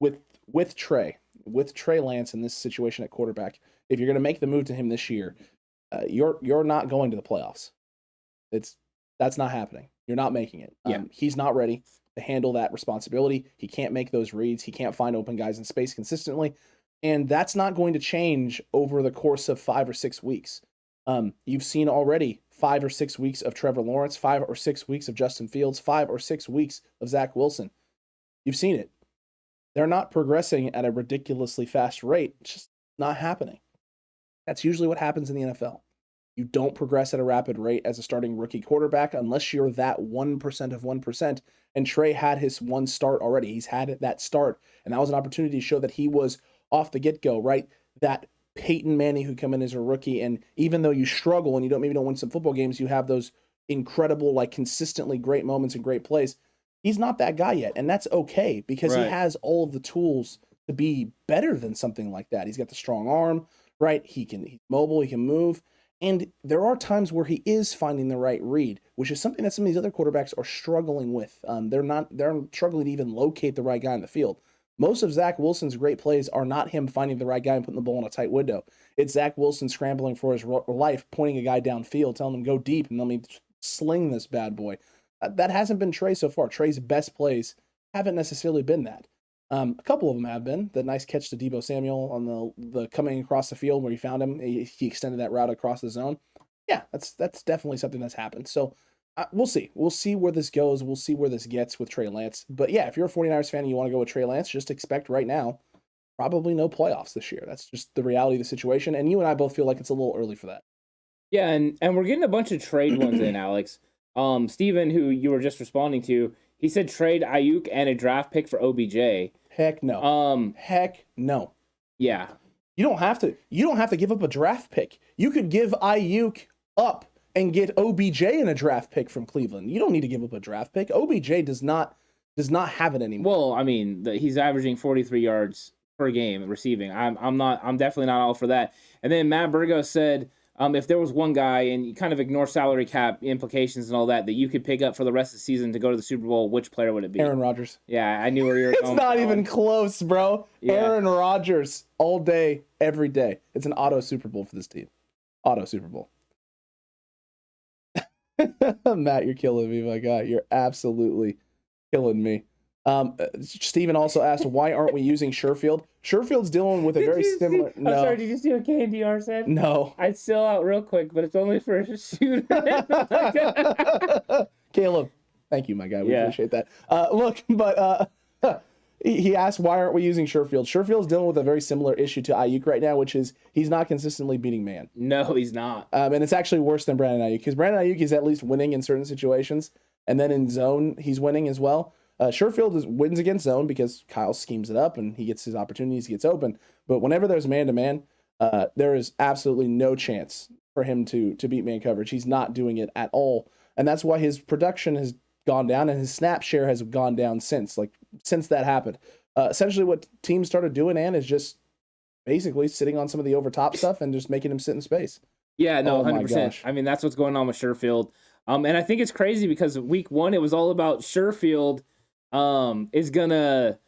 with Trey Lance in this situation at quarterback, if you're going to make the move to him this year, you're not going to the playoffs. That's not happening. You're not making it. He's not ready to handle that responsibility. He can't make those reads. He can't find open guys in space consistently. And that's not going to change over the course of 5 or 6 weeks. You've seen already 5 or 6 weeks of Trevor Lawrence, 5 or 6 weeks of Justin Fields, 5 or 6 weeks of Zach Wilson. You've seen it. They're not progressing at a ridiculously fast rate. It's just not happening. That's usually what happens in the NFL. You don't progress at a rapid rate as a starting rookie quarterback unless you're that 1% of 1%. And Trey had his one start already. He's had that start. And that was an opportunity to show that he was off the get-go, right? That Peyton Manning who come in as a rookie, and even though you struggle and you maybe don't win some football games, you have those incredible, consistently great moments and great plays. He's not that guy yet, and that's okay because he has all of the tools to be better than something like that. He's got the strong arm, right? He's mobile, he can move, and there are times where he is finding the right read, which is something that some of these other quarterbacks are struggling with. They're struggling to even locate the right guy in the field. Most of Zach Wilson's great plays are not him finding the right guy and putting the ball in a tight window. It's Zach Wilson scrambling for his life, pointing a guy downfield, telling him go deep, and let me sling this bad boy. That hasn't been Trey so far. Trey's best plays haven't necessarily been that. A couple of them have been. The nice catch to Deebo Samuel on the coming across the field where he found him. He extended that route across the zone. Yeah, that's definitely something that's happened. So we'll see. We'll see where this goes. We'll see where this gets with Trey Lance. But yeah, if you're a 49ers fan and you want to go with Trey Lance, just expect right now probably no playoffs this year. That's just the reality of the situation. And you and I both feel like it's a little early for that.
Yeah, and we're getting a bunch of trade ones in, Alex. Steven, who you were just responding to, he said trade Ayuk and a draft pick for OBJ.
Heck no. Heck no.
Yeah.
You don't have to give up a draft pick. You could give Ayuk up and get OBJ in a draft pick from Cleveland. You don't need to give up a draft pick. OBJ does not have it anymore.
Well, he's averaging 43 yards per game receiving. I'm definitely not all for that. And then Matt Burgos said, if there was one guy, and you kind of ignore salary cap implications and all that you could pick up for the rest of the season to go to the Super Bowl, which player would it be?
Aaron Rodgers.
Yeah, I knew where you were going.
It's not even close, bro. Yeah. Aaron Rodgers all day, every day. It's an auto Super Bowl for this team. Auto Super Bowl. Matt, you're killing me, my guy. You're absolutely killing me. Steven also asked, why aren't we using Sherfield? Sherfield's dealing with a very similar...
I'm sorry, did you see what KNDR said?
No.
I'd sell out real quick, but it's only for a shooter.
Caleb, thank you, my guy. We appreciate that. He asked, why aren't we using Sherfield? Sherfield's dealing with a very similar issue to Ayuk right now, which is he's not consistently beating man.
No, he's not.
And it's actually worse than Brandon Ayuk, because Brandon Ayuk is at least winning in certain situations, and then in zone, he's winning as well. Sherfield wins against zone because Kyle schemes it up and he gets his opportunities, he gets open. But whenever there's man-to-man, there is absolutely no chance for him to beat man coverage. He's not doing it at all. And that's why his production has gone down and his snap share has gone down since that happened. Essentially what teams started doing, is just basically sitting on some of the over-top stuff and just making him sit in space.
Yeah, no, 100%. That's what's going on with Sherfield. And I think it's crazy because week one, it was all about Sherfield is gonna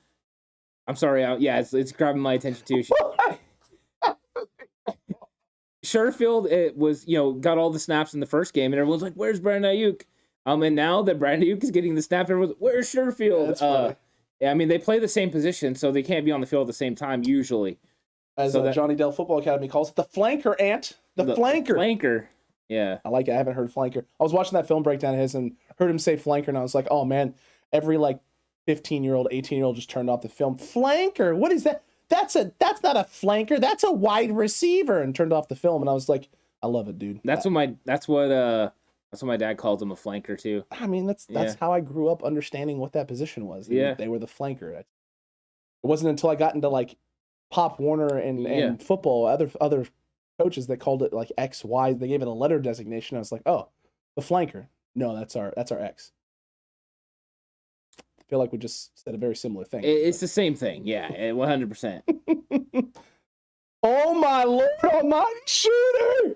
I'm sorry. It's grabbing my attention too. Sherfield, it was, got all the snaps in the first game, and everyone's like, "Where's Brandon Ayuk?" And now that Brandon Ayuk is getting the snap, everyone's like, "Where's Sherfield?"
That's funny.
I mean, they play the same position, so they can't be on the field at the same time usually.
As Johnny Dell Football Academy calls it, the flanker, Ant. The flanker.
Flanker. Yeah.
I like it. I haven't heard flanker. I was watching that film breakdown of his and heard him say flanker, and I was like, oh, man, every, 15-year-old, 18-year-old just turned off the film. Flanker? What is that? That's not a flanker. That's a wide receiver, and turned off the film. And I was like, I love it, dude.
That's what my dad called him, a flanker too.
I mean, that's how I grew up understanding what that position was. They were the flanker. It wasn't until I got into Pop Warner and football, other coaches that called it X, Y. They gave it a letter designation. I was like, oh, the flanker. No, that's our X. I feel like we just said a very similar thing.
It's the same thing. Yeah, 100%.
Oh, my Lord almighty, Shooter!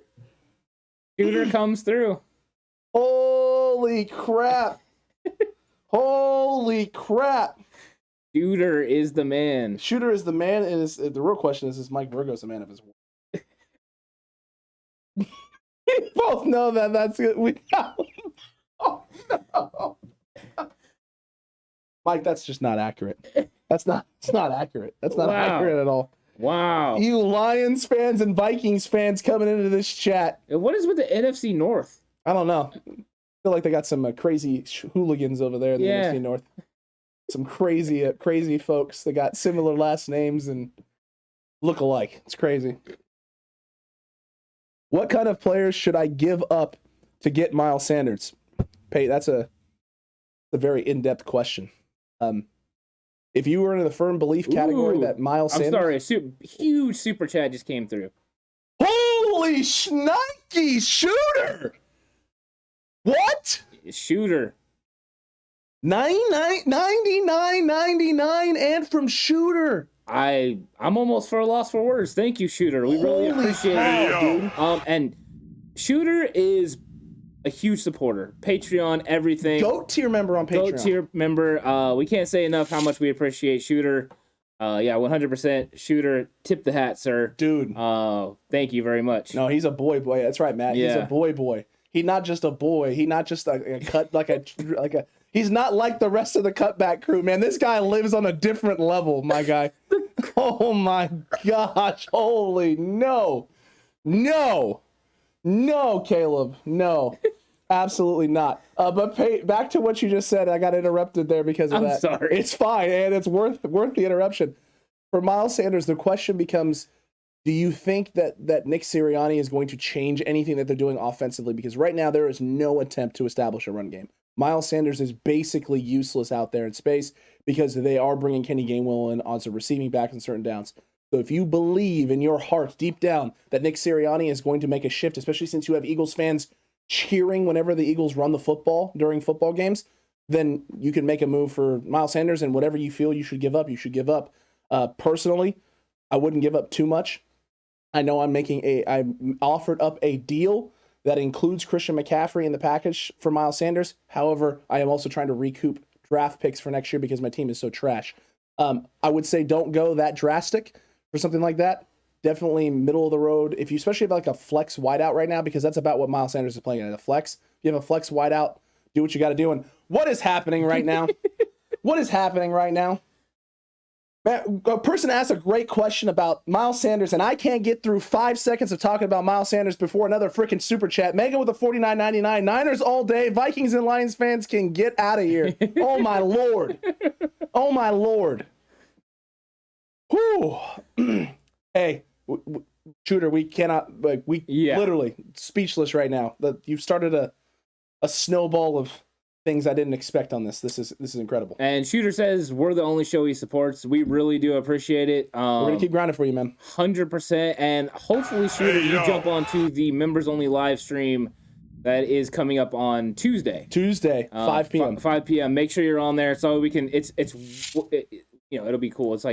Shooter comes through.
Holy crap. Holy crap.
Shooter is the man.
Shooter is the man, and the real question is Mike Virgo's a man of his word? We both know that that's it. Oh, no. Mike, that's just not accurate. It's not accurate. That's not accurate at all.
Wow.
You Lions fans and Vikings fans coming into this chat.
What is with the NFC North?
I don't know. I feel like they got some crazy hooligans over there in the NFC North. Some crazy folks that got similar last names and look alike. It's crazy. What kind of players should I give up to get Miles Sanders? That's a very in-depth question. If you were in the firm belief category that Miles Sanders...
I'm sorry, huge super chat just came through.
Holy shnikey, Shooter! What?
Shooter.
99.99 and from Shooter.
I'm almost for a loss for words. Thank you, Shooter. We really appreciate it, dude. And Shooter is a huge supporter. Patreon, everything.
GOAT tier member on Patreon.
GOAT tier member. We can't say enough how much we appreciate Shooter. 100% Shooter. Tip the hat, sir.
Dude.
Thank you very much.
No, he's a boy. That's right, Matt.
Yeah.
He's a boy. He's not just a boy. He's not just a cut he's not like the rest of the Cutback crew, man. This guy lives on a different level, my guy. Oh my gosh. Holy no, Caleb. No. Absolutely not. But back to what you just said. I got interrupted there because of that.
I'm sorry.
It's fine, and it's worth the interruption. For Miles Sanders, the question becomes, do you think that Nick Sirianni is going to change anything that they're doing offensively? Because right now there is no attempt to establish a run game. Miles Sanders is basically useless out there in space because they are bringing Kenny Gainwell in on some receiving back in certain downs. So if you believe in your heart deep down that Nick Sirianni is going to make a shift, especially since you have Eagles fans cheering whenever the Eagles run the football during football games, then you can make a move for Miles Sanders, and whatever you feel you should give up, you should give up. Personally, I wouldn't give up too much. I know I offered up a deal that includes Christian McCaffrey in the package for Miles Sanders. However, I am also trying to recoup draft picks for next year because my team is so trash. I would say don't go that drastic for something like that. Definitely middle of the road. If you especially have a flex wideout right now, because that's about what Miles Sanders is playing at a flex. If you have a flex wideout, do what you got to do. And what is happening right now? What is happening right now? Man, a person asked a great question about Miles Sanders, and I can't get through 5 seconds of talking about Miles Sanders before another freaking super chat. Megan with a $49.99. Niners all day. Vikings and Lions fans can get out of here. Oh, my Lord. Oh, my Lord. Whew. Hey, Shooter, we cannot, literally speechless right now. You've started a snowball of things I didn't expect on this. This is incredible.
And Shooter says we're the only show he supports. We really do appreciate it.
We're gonna keep grinding for you, man.
100%. And hopefully, Shooter, you jump onto the members only live stream that is coming up on Tuesday.
5 p.m.
5 p.m. Make sure you're on there so we can. It'll be cool. It's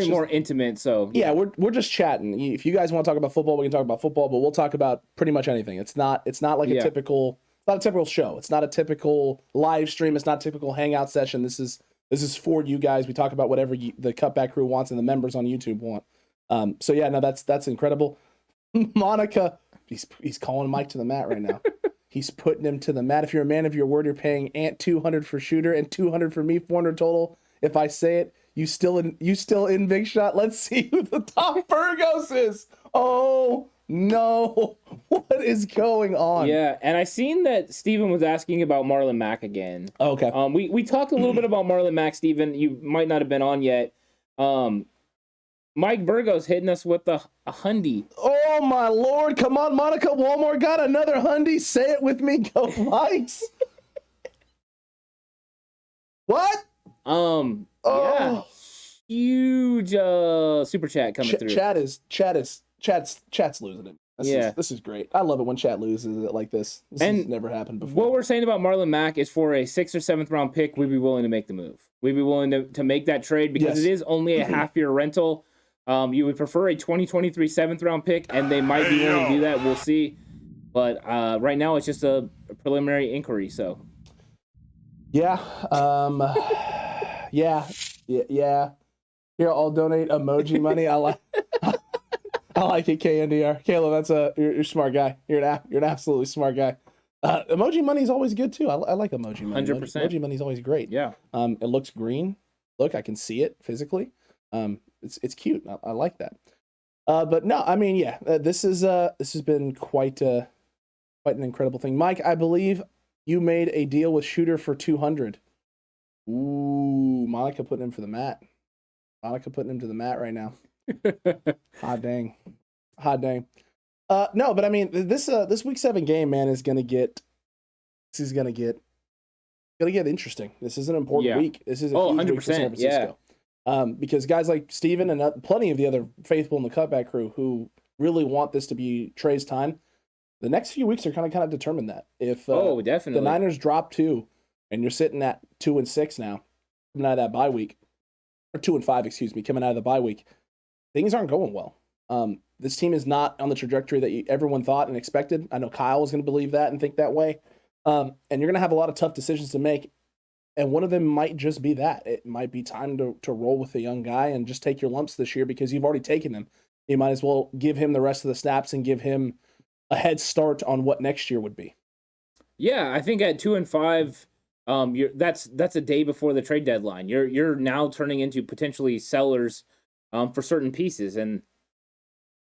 more intimate. So
yeah, we're just chatting. If you guys want to talk about football, we can talk about football, but we'll talk about pretty much anything. It's not like a typical. Not a typical show. It's not a typical live stream. It's not a typical hangout session. This is This is for you guys. We talk about whatever the Cutback crew wants and the members on YouTube want. So yeah, no, that's incredible. Monica, he's calling Mike to the mat right now. He's putting him to the mat. If you're a man of your word, you're paying Ant 200 for Shooter and 200 for me, 400 total. If I say it, you still in Big Shot. Let's see who the top Burgos is. Oh no, what is going on?
Yeah, and I seen that Steven was asking about Marlon Mack again.
Okay.
We talked a little bit about Marlon Mack, Steven. You might not have been on yet. Mike Burgos hitting us with a hundy.
Oh my Lord! Come on, Monica. Walmart got another hundy. Say it with me. Go Mikes. What?
Yeah. Huge super chat coming through.
Chat's losing it. This is great. I love it when chat loses it like this. This has never happened before.
What we're saying about Marlon Mack is for a 6th or 7th round pick, we'd be willing to make the move. We'd be willing to make that trade because it is only a half-year rental. You would prefer a 2023 7th round pick, and they might be willing to do that. We'll see. But right now, it's just a preliminary inquiry. So,
yeah. Here, I'll donate emoji money. I like it, KNDR. Caleb, you're a smart guy. You're an absolutely smart guy. Emoji money is always good too. I like emoji money.
100%.
Emoji money is always great.
Yeah.
It looks green. Look, I can see it physically. It's cute. I like that. But no, I mean, yeah, this has been quite an incredible thing. Mike, I believe you made a deal with Shooter for 200. Ooh, Monica putting him for the mat. Monica putting him to the mat right now. Hot dang. No, but I mean, this week 7 game, man, is gonna get interesting. This is an important week. This is a huge
100%,
week for San Francisco. Because guys like Steven and plenty of the other faithful in the Cutback crew who really want this to be Trey's time, the next few weeks are kind of determine that. If
definitely
the Niners drop 2 and you're sitting at 2-6 now, coming out of that bye week, or 2-5, excuse me, coming out of the bye week, things aren't going well. This team is not on the trajectory that everyone thought and expected. I know Kyle was going to believe that and think that way. And you're going to have a lot of tough decisions to make. And one of them might just be that. It might be time to roll with a young guy and just take your lumps this year because you've already taken them. You might as well give him the rest of the snaps and give him a head start on what next year would be.
Yeah, I think at 2-5, that's a day before the trade deadline. You're now turning into potentially sellers for certain pieces, and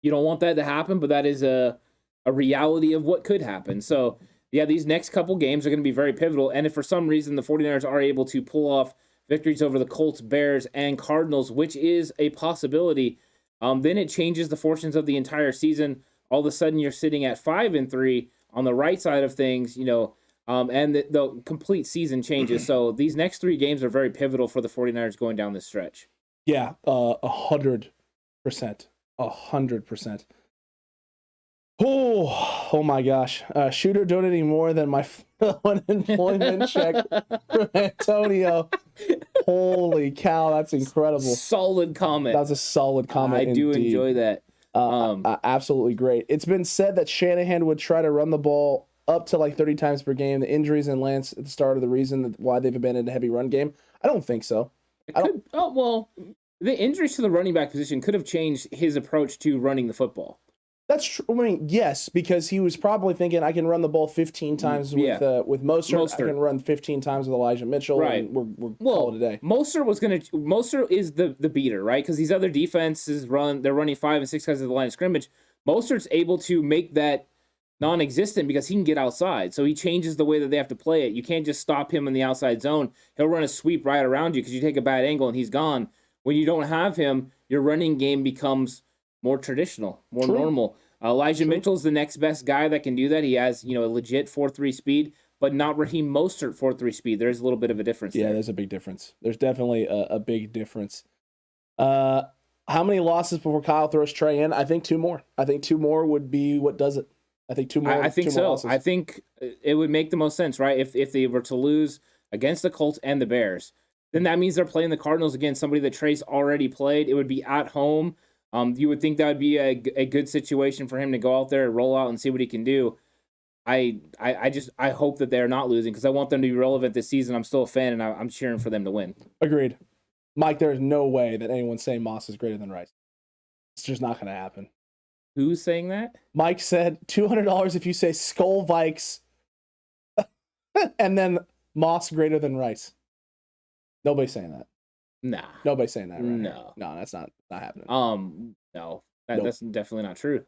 you don't want that to happen, but that is a reality of what could happen. So, yeah, these next couple games are going to be very pivotal, and if for some reason the 49ers are able to pull off victories over the Colts, Bears, and Cardinals, which is a possibility, then it changes the fortunes of the entire season. All of a sudden, you're sitting at 5-3 on the right side of things, and the complete season changes. So these next 3 games are very pivotal for the 49ers going down this stretch.
Yeah, 100%. 100%. Oh my gosh. Shooter donating more than my unemployment check from Antonio. Holy cow, that's incredible.
Solid comment.
That's a solid comment.
I do enjoy that.
Absolutely great. It's been said that Shanahan would try to run the ball up to like 30 times per game. The injuries in Lance at the start of the reason why they've abandoned a heavy run game. I don't think so.
The injuries to the running back position could have changed his approach to running the football.
That's true. I mean, yes, because he was probably thinking, I can run the ball 15 times with Mostert. I can run 15 times with Elijah Mitchell.
Right.
And we're call it a day.
Mostert is the beater, right? Because these other defenses they're running 5 and 6 guys at the line of scrimmage. Mostert's able to make that non-existent because he can get outside. So he changes the way that they have to play it. You can't just stop him in the outside zone. He'll run a sweep right around you because you take a bad angle and he's gone. When you don't have him, your running game becomes more traditional, more normal. Elijah Mitchell's the next best guy that can do that. He has, a legit 4.3 speed, but not Raheem Mostert 4.3 speed. There's a little bit of a difference there.
There's a big difference. There's definitely a big difference. How many losses before Kyle throws Trey in? I think 2 more. I think 2 more would be what does it. I think 2 more.
I think so. Losses. I think it would make the most sense, right? If they were to lose against the Colts and the Bears, then that means they're playing the Cardinals against somebody that Trey's already played. It would be at home. You would think that would be a good situation for him to go out there and roll out and see what he can do. I hope that they're not losing because I want them to be relevant this season. I'm still a fan, and I'm cheering for them to win.
Agreed. Mike, there's no way that anyone's saying Moss is greater than Rice. It's just not going to happen.
Who's saying that?
Mike said $200 if you say Skull Vikes and then Moss greater than Rice. Nobody's saying that.
Nah.
Nobody's saying that, right?
No.
No, that's not happening.
No. That's definitely not true.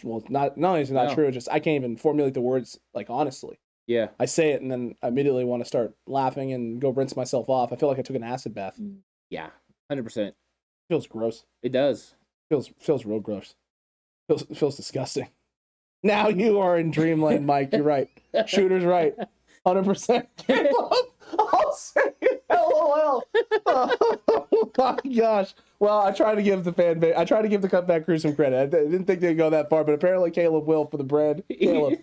Well, not only is it not true, just I can't even formulate the words like honestly.
Yeah.
I say it and then I immediately want to start laughing and go rinse myself off. I feel like I took an acid bath.
Yeah, 100%.
Feels gross.
It does.
Feels real gross. Feels disgusting. Now you are in dreamland, Mike. You're right. Shooter's right. 100%. I'll say LOL. Oh my gosh. Well, I try to give the fan base, I try to give the Cutback crew some credit. I didn't think they'd go that far, but apparently Caleb will for the bread. Caleb.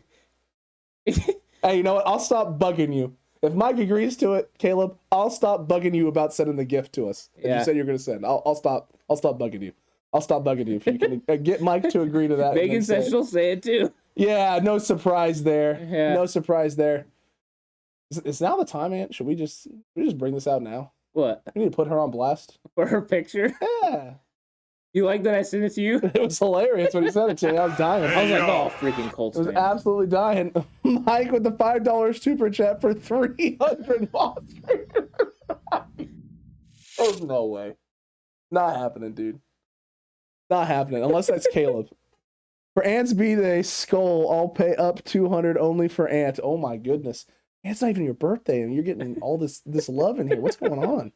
Hey, you know what? I'll stop bugging you. If Mike agrees to it, Caleb, I'll stop bugging you about sending the gift to us. If you said you're going to send, I'll stop bugging you. I'll stop bugging you if you can get Mike to agree to that.
Megan said she'll say it too.
Yeah, no surprise there.
Yeah.
No surprise there. Is now the time, man? Should we just bring this out now?
What?
We need to put her on blast.
For her picture?
Yeah.
You like that I sent it to you?
It was hilarious when he sent it to me. I was dying.
I was like, oh, freaking Colts.
I was absolutely dying. Mike with the $5 super chat for 300 Moss. There's no way. Not happening, dude. Not happening. Unless that's Caleb. For Ant's B-Day, Skull, I'll pay up 200 only for Ant. Oh my goodness. It's not even your birthday, and you're getting all this love in here. What's going on?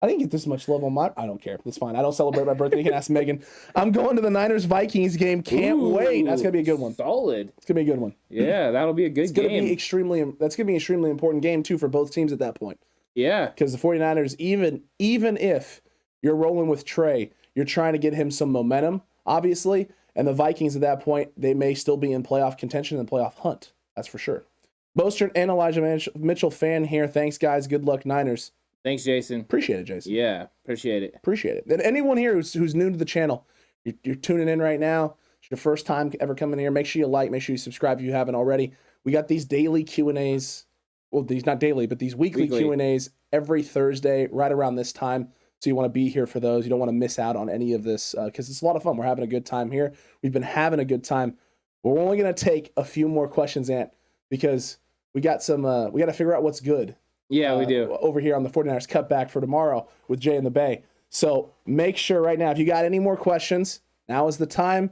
I didn't get this much love on my... I don't care. It's fine. I don't celebrate my birthday. You can ask Megan. I'm going to the Niners-Vikings game. Can't wait. That's going to be a good one.
Solid.
It's going to be a good one.
Yeah, that'll be a good game.
That's going to be an extremely important game, too, for both teams at that point.
Yeah.
Because the 49ers, even if you're rolling with Trey, you're trying to get him some momentum, obviously. And the Vikings at that point, they may still be in playoff contention and playoff hunt. That's for sure. Mostert and Elijah Mitchell fan here. Thanks, guys. Good luck, Niners.
Thanks, Jason.
Appreciate it, Jason.
Yeah, appreciate it.
Appreciate it. And anyone here who's new to the channel, you're tuning in right now. It's your first time ever coming here. Make sure you like. Make sure you subscribe if you haven't already. We got these daily Q&As. Well, these not daily, but these weekly Q&As every Thursday right around this time. So you want to be here for those. You don't want to miss out on any of this because it's a lot of fun. We're having a good time here. We've been having a good time. We're only going to take a few more questions, Ant, because we got some. We got to figure out what's good.
Yeah, we do.
Over here on the 49ers Cutback for tomorrow with Jay in the Bay. So make sure right now, if you got any more questions, now is the time.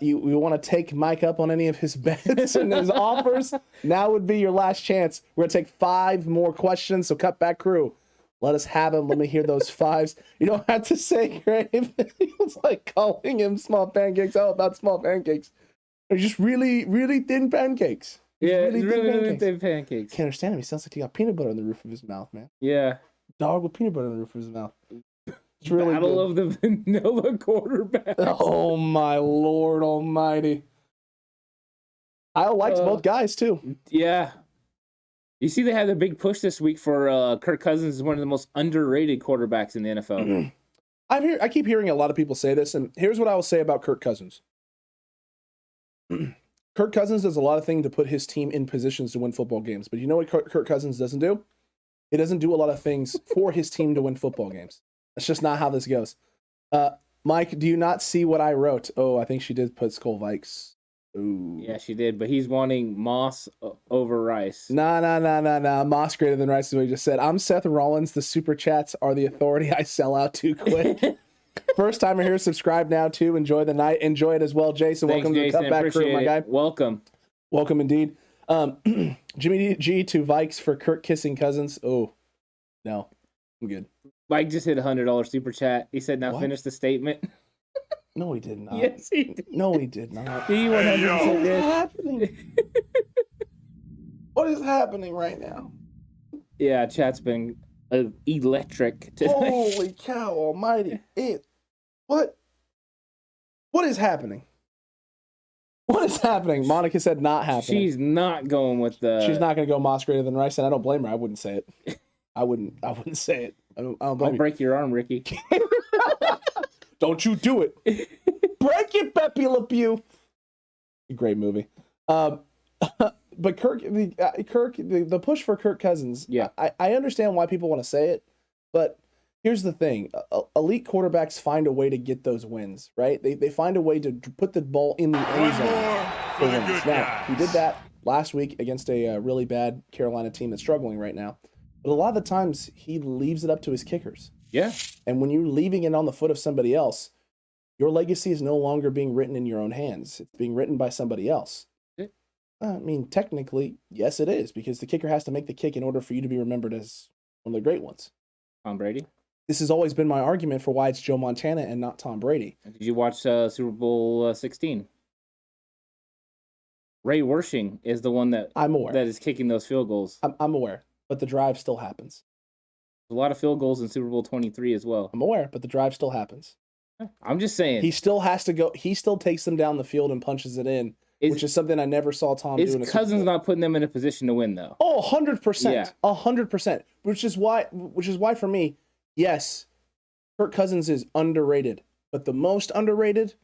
We want to take Mike up on any of his bets and his offers. Now would be your last chance. We're going to take 5 more questions. So Cutback crew, let us have them. Let me hear those 5s. You don't have to say grave. It's like calling him small pancakes. How about small pancakes? They're just really, really thin pancakes.
Yeah, really thin pancakes.
Can't understand him. He sounds like he got peanut butter on the roof of his mouth, man.
Yeah.
Dog with peanut butter on the roof of his mouth. It's really
Battle
good.
of the vanilla quarterbacks.
Oh, my Lord almighty. I liked both guys, too.
Yeah. You see they had a big push this week for Kirk Cousins is one of the most underrated quarterbacks in the NFL.
I keep hearing a lot of people say this, and here's what I will say about Kirk Cousins. Kirk Cousins does a lot of things to put his team in positions to win football games. But you know what Kirk Cousins doesn't do? He doesn't do a lot of things for his team to win football games. That's just not how this goes. Mike, do you not see what I wrote? Oh, I think she did put Skull Vikes. Ooh.
Yeah, she did. But he's wanting Moss over Rice.
Nah. Moss greater than Rice is what he just said. I'm Seth Rollins. The super chats are the authority. I sell out too quick. First timer here, subscribe now too. Enjoy the night. Enjoy it as well, Jason.
Thanks,
welcome
Jason.
to the Cutback crew, my guy.
Welcome
indeed. Jimmy G to Vikes for Kirk kissing Cousins. Oh, no, I'm good.
Mike just hit $100 super chat. He said, "Now finish the statement."
No, he did not.
Yes, he did.
No, he did not.
He 100% did.
Happening? What is happening right now?
Yeah, chat's been electric tonight.
Holy cow almighty. What is happening? What is happening? Monica said not happening.
She's not going with the...
She's not going to go Moss greater than Rice, and I don't blame her. I wouldn't say it. I wouldn't say it. I don't blame
I'll
you.
break your arm, Ricky.
Don't you do it. Break it, Pepe Le Pew. Great movie. But the push for Kirk Cousins.
Yeah.
I understand why people want to say it, but here's the thing: elite quarterbacks find a way to get those wins, right? They find a way to put the ball in the end zone for wins. Now he did that last week against a really bad Carolina team that's struggling right now. But a lot of the times he leaves it up to his kickers.
Yeah.
And when you're leaving it on the foot of somebody else, your legacy is no longer being written in your own hands. It's being written by somebody else. I mean, technically, yes, it is, because the kicker has to make the kick in order for you to be remembered as one of the great ones.
Tom Brady.
This has always been my argument for why it's Joe Montana and not Tom Brady.
Did you watch Super Bowl 16? Ray Wersching is the one that
I'm aware
that is kicking those field goals.
I'm aware, but the drive still happens.
There's a lot of field goals in Super Bowl 23 as well.
I'm aware, but the drive still happens.
I'm just saying.
He still has to go. He still takes them down the field and punches it in, which is something I never saw Tom do.
Is Cousins not putting them in a position to win, though?
Oh, 100%. 100%. Which is why for me, yes, Kirk Cousins is underrated. But the most underrated?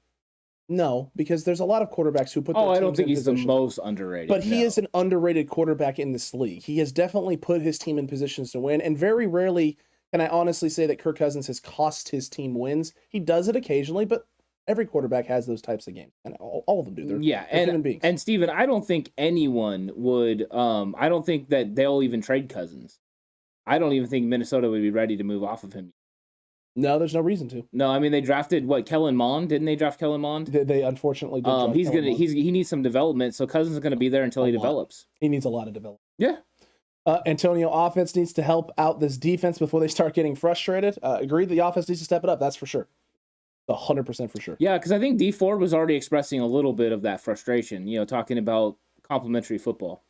No, because there's a lot of quarterbacks who put their teams in position.
I don't think he's the most underrated.
But he is an underrated quarterback in this league. He has definitely put his team in positions to win, and very rarely can I honestly say that Kirk Cousins has cost his team wins. He does it occasionally, but every quarterback has those types of games, and all of them do. They're human beings.
And Steven, I don't think anyone would. I don't think that they'll even trade Cousins. I don't even think Minnesota would be ready to move off of him.
No, there's no reason to.
No, I mean they drafted Kellen Mond? Didn't they draft Kellen Mond?
They unfortunately did. Draft Kellen Mond.
He needs some development, so Cousins is gonna be there until he develops.
He needs a lot of development.
Yeah.
Antonio, offense needs to help out this defense before they start getting frustrated. Agreed, the offense needs to step it up. That's for sure. 100% for sure.
Yeah, because I think Deforest was already expressing a little bit of that frustration, talking about complimentary football.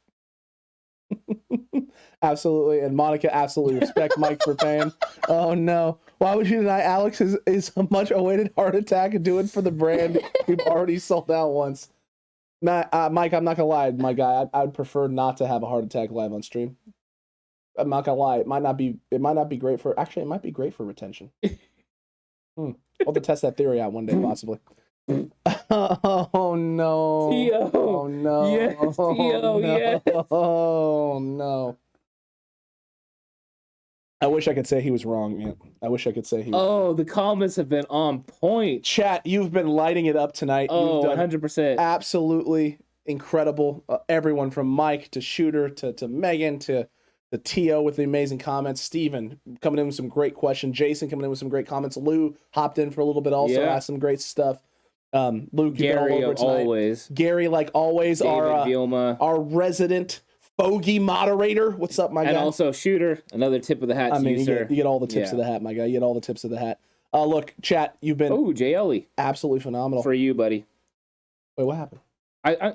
Absolutely. And Monica, absolutely respect Mike for paying. Oh, no. Why would you deny Alex is a much awaited heart attack and do it for the brand we've already sold out once? Mike, I'm not going to lie, my guy. I'd prefer not to have a heart attack live on stream. I'm not going to lie. It might not be great for... Actually, it might be great for retention. I'll have to test that theory out one day, possibly. Oh, no.
T.O.
Oh, no.
Yes, T.O. Yes.
Oh, no. I wish I could say he was wrong, man. I wish I could say he was
wrong. The comments have been on point.
Chat, you've been lighting it up tonight.
Oh,
you've done
100%.
Absolutely incredible. Everyone from Mike to Shooter to Megan to the T.O. with the amazing comments. Steven coming in with some great questions. Jason coming in with some great comments. Lou hopped in for a little bit also, asked some great stuff. Luke,
Gary, always.
Gary, like always,
David
our resident bogey moderator. What's up, my guy?
And also Shooter, another tip of the hat to you, sir.
You get all the tips of the hat, my guy. You get all the tips of the hat. Look, chat, you've been
JLE.
Absolutely phenomenal.
For you, buddy.
Wait, what happened?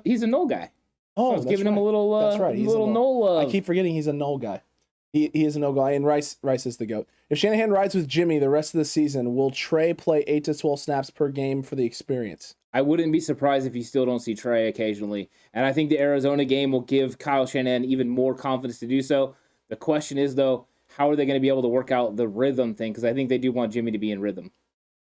He's a null guy.
Oh,
I was giving him a little
that's right. He's
little
a null.
I
keep forgetting he's a null guy. He is a null guy, and Rice is the GOAT. If Shanahan rides with Jimmy the rest of the season, will Trey play 8 to 12 snaps per game for the experience?
I wouldn't be surprised if you still don't see Trey occasionally. And I think the Arizona game will give Kyle Shanahan even more confidence to do so. The question is, though, how are they going to be able to work out the rhythm thing? Because I think they do want Jimmy to be in rhythm.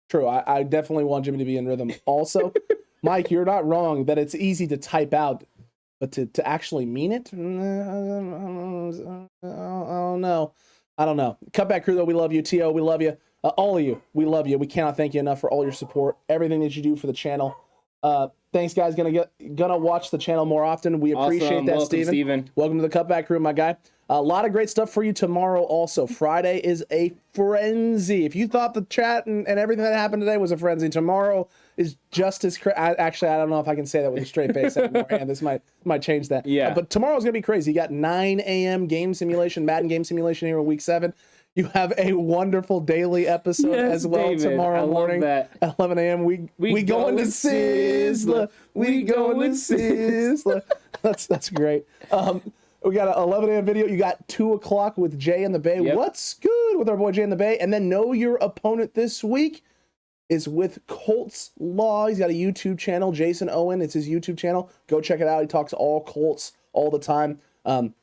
True. I definitely want Jimmy to be in rhythm. Also, Mike, you're not wrong that it's easy to type out, but to actually mean it? I don't know. Cutback crew, though, we love you. T.O., we love you. All of you, we love you. We cannot thank you enough for all your support, everything that you do for the channel. Thanks, guys. Gonna watch the channel more often. We appreciate that, Steven. Welcome to the Cutback crew, my guy. A lot of great stuff for you tomorrow also. Friday is a frenzy. If you thought the chat and everything that happened today was a frenzy, tomorrow is just as actually, I don't know if I can say that with a straight face anymore. And this might change that.
Yeah.
But tomorrow's going to be crazy. You got 9 a.m. game simulation, Madden game simulation here in week 7. You have a wonderful daily episode as well, David, tomorrow morning at 11 a.m. We going to Sizzler. We going to Sizzler. That's great. We got an 11 a.m. video. You got 2 o'clock with Jay in the Bay. Yep. What's good with our boy Jay in the Bay? And then Know Your Opponent this week is with Colts Law. He's got a YouTube channel, Jason Owen. It's his YouTube channel. Go check it out. He talks all Colts all the time.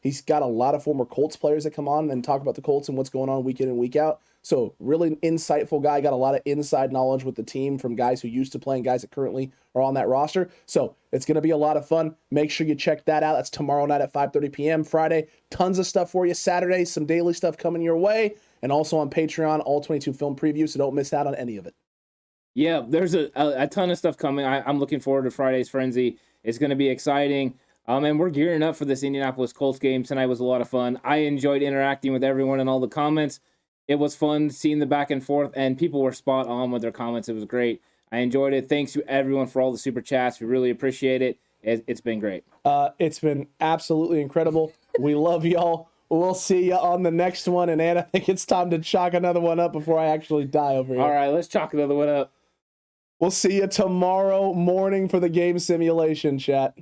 He's got a lot of former Colts players that come on and talk about the Colts and what's going on week in and week out. So really insightful guy, got a lot of inside knowledge with the team from guys who used to play and guys that currently are on that roster. So it's going to be a lot of fun. Make sure you check that out. That's tomorrow night at 5:30 p.m. Friday. Tons of stuff for you. Saturday, some daily stuff coming your way. And also on Patreon, all 22 film previews, so don't miss out on any of it.
Yeah, there's a ton of stuff coming. I'm looking forward to Friday's Frenzy. It's going to be exciting. And we're gearing up for this Indianapolis Colts game. Tonight was a lot of fun. I enjoyed interacting with everyone in all the comments. It was fun seeing the back and forth, and people were spot on with their comments. It was great. I enjoyed it. Thanks to everyone for all the super chats. We really appreciate it. It's been great.
It's been absolutely incredible. We love y'all. We'll see you on the next one. And, Ann, I think it's time to chalk another one up before I actually die over here.
All right, let's chalk another one up.
We'll see you tomorrow morning for the game simulation, chat.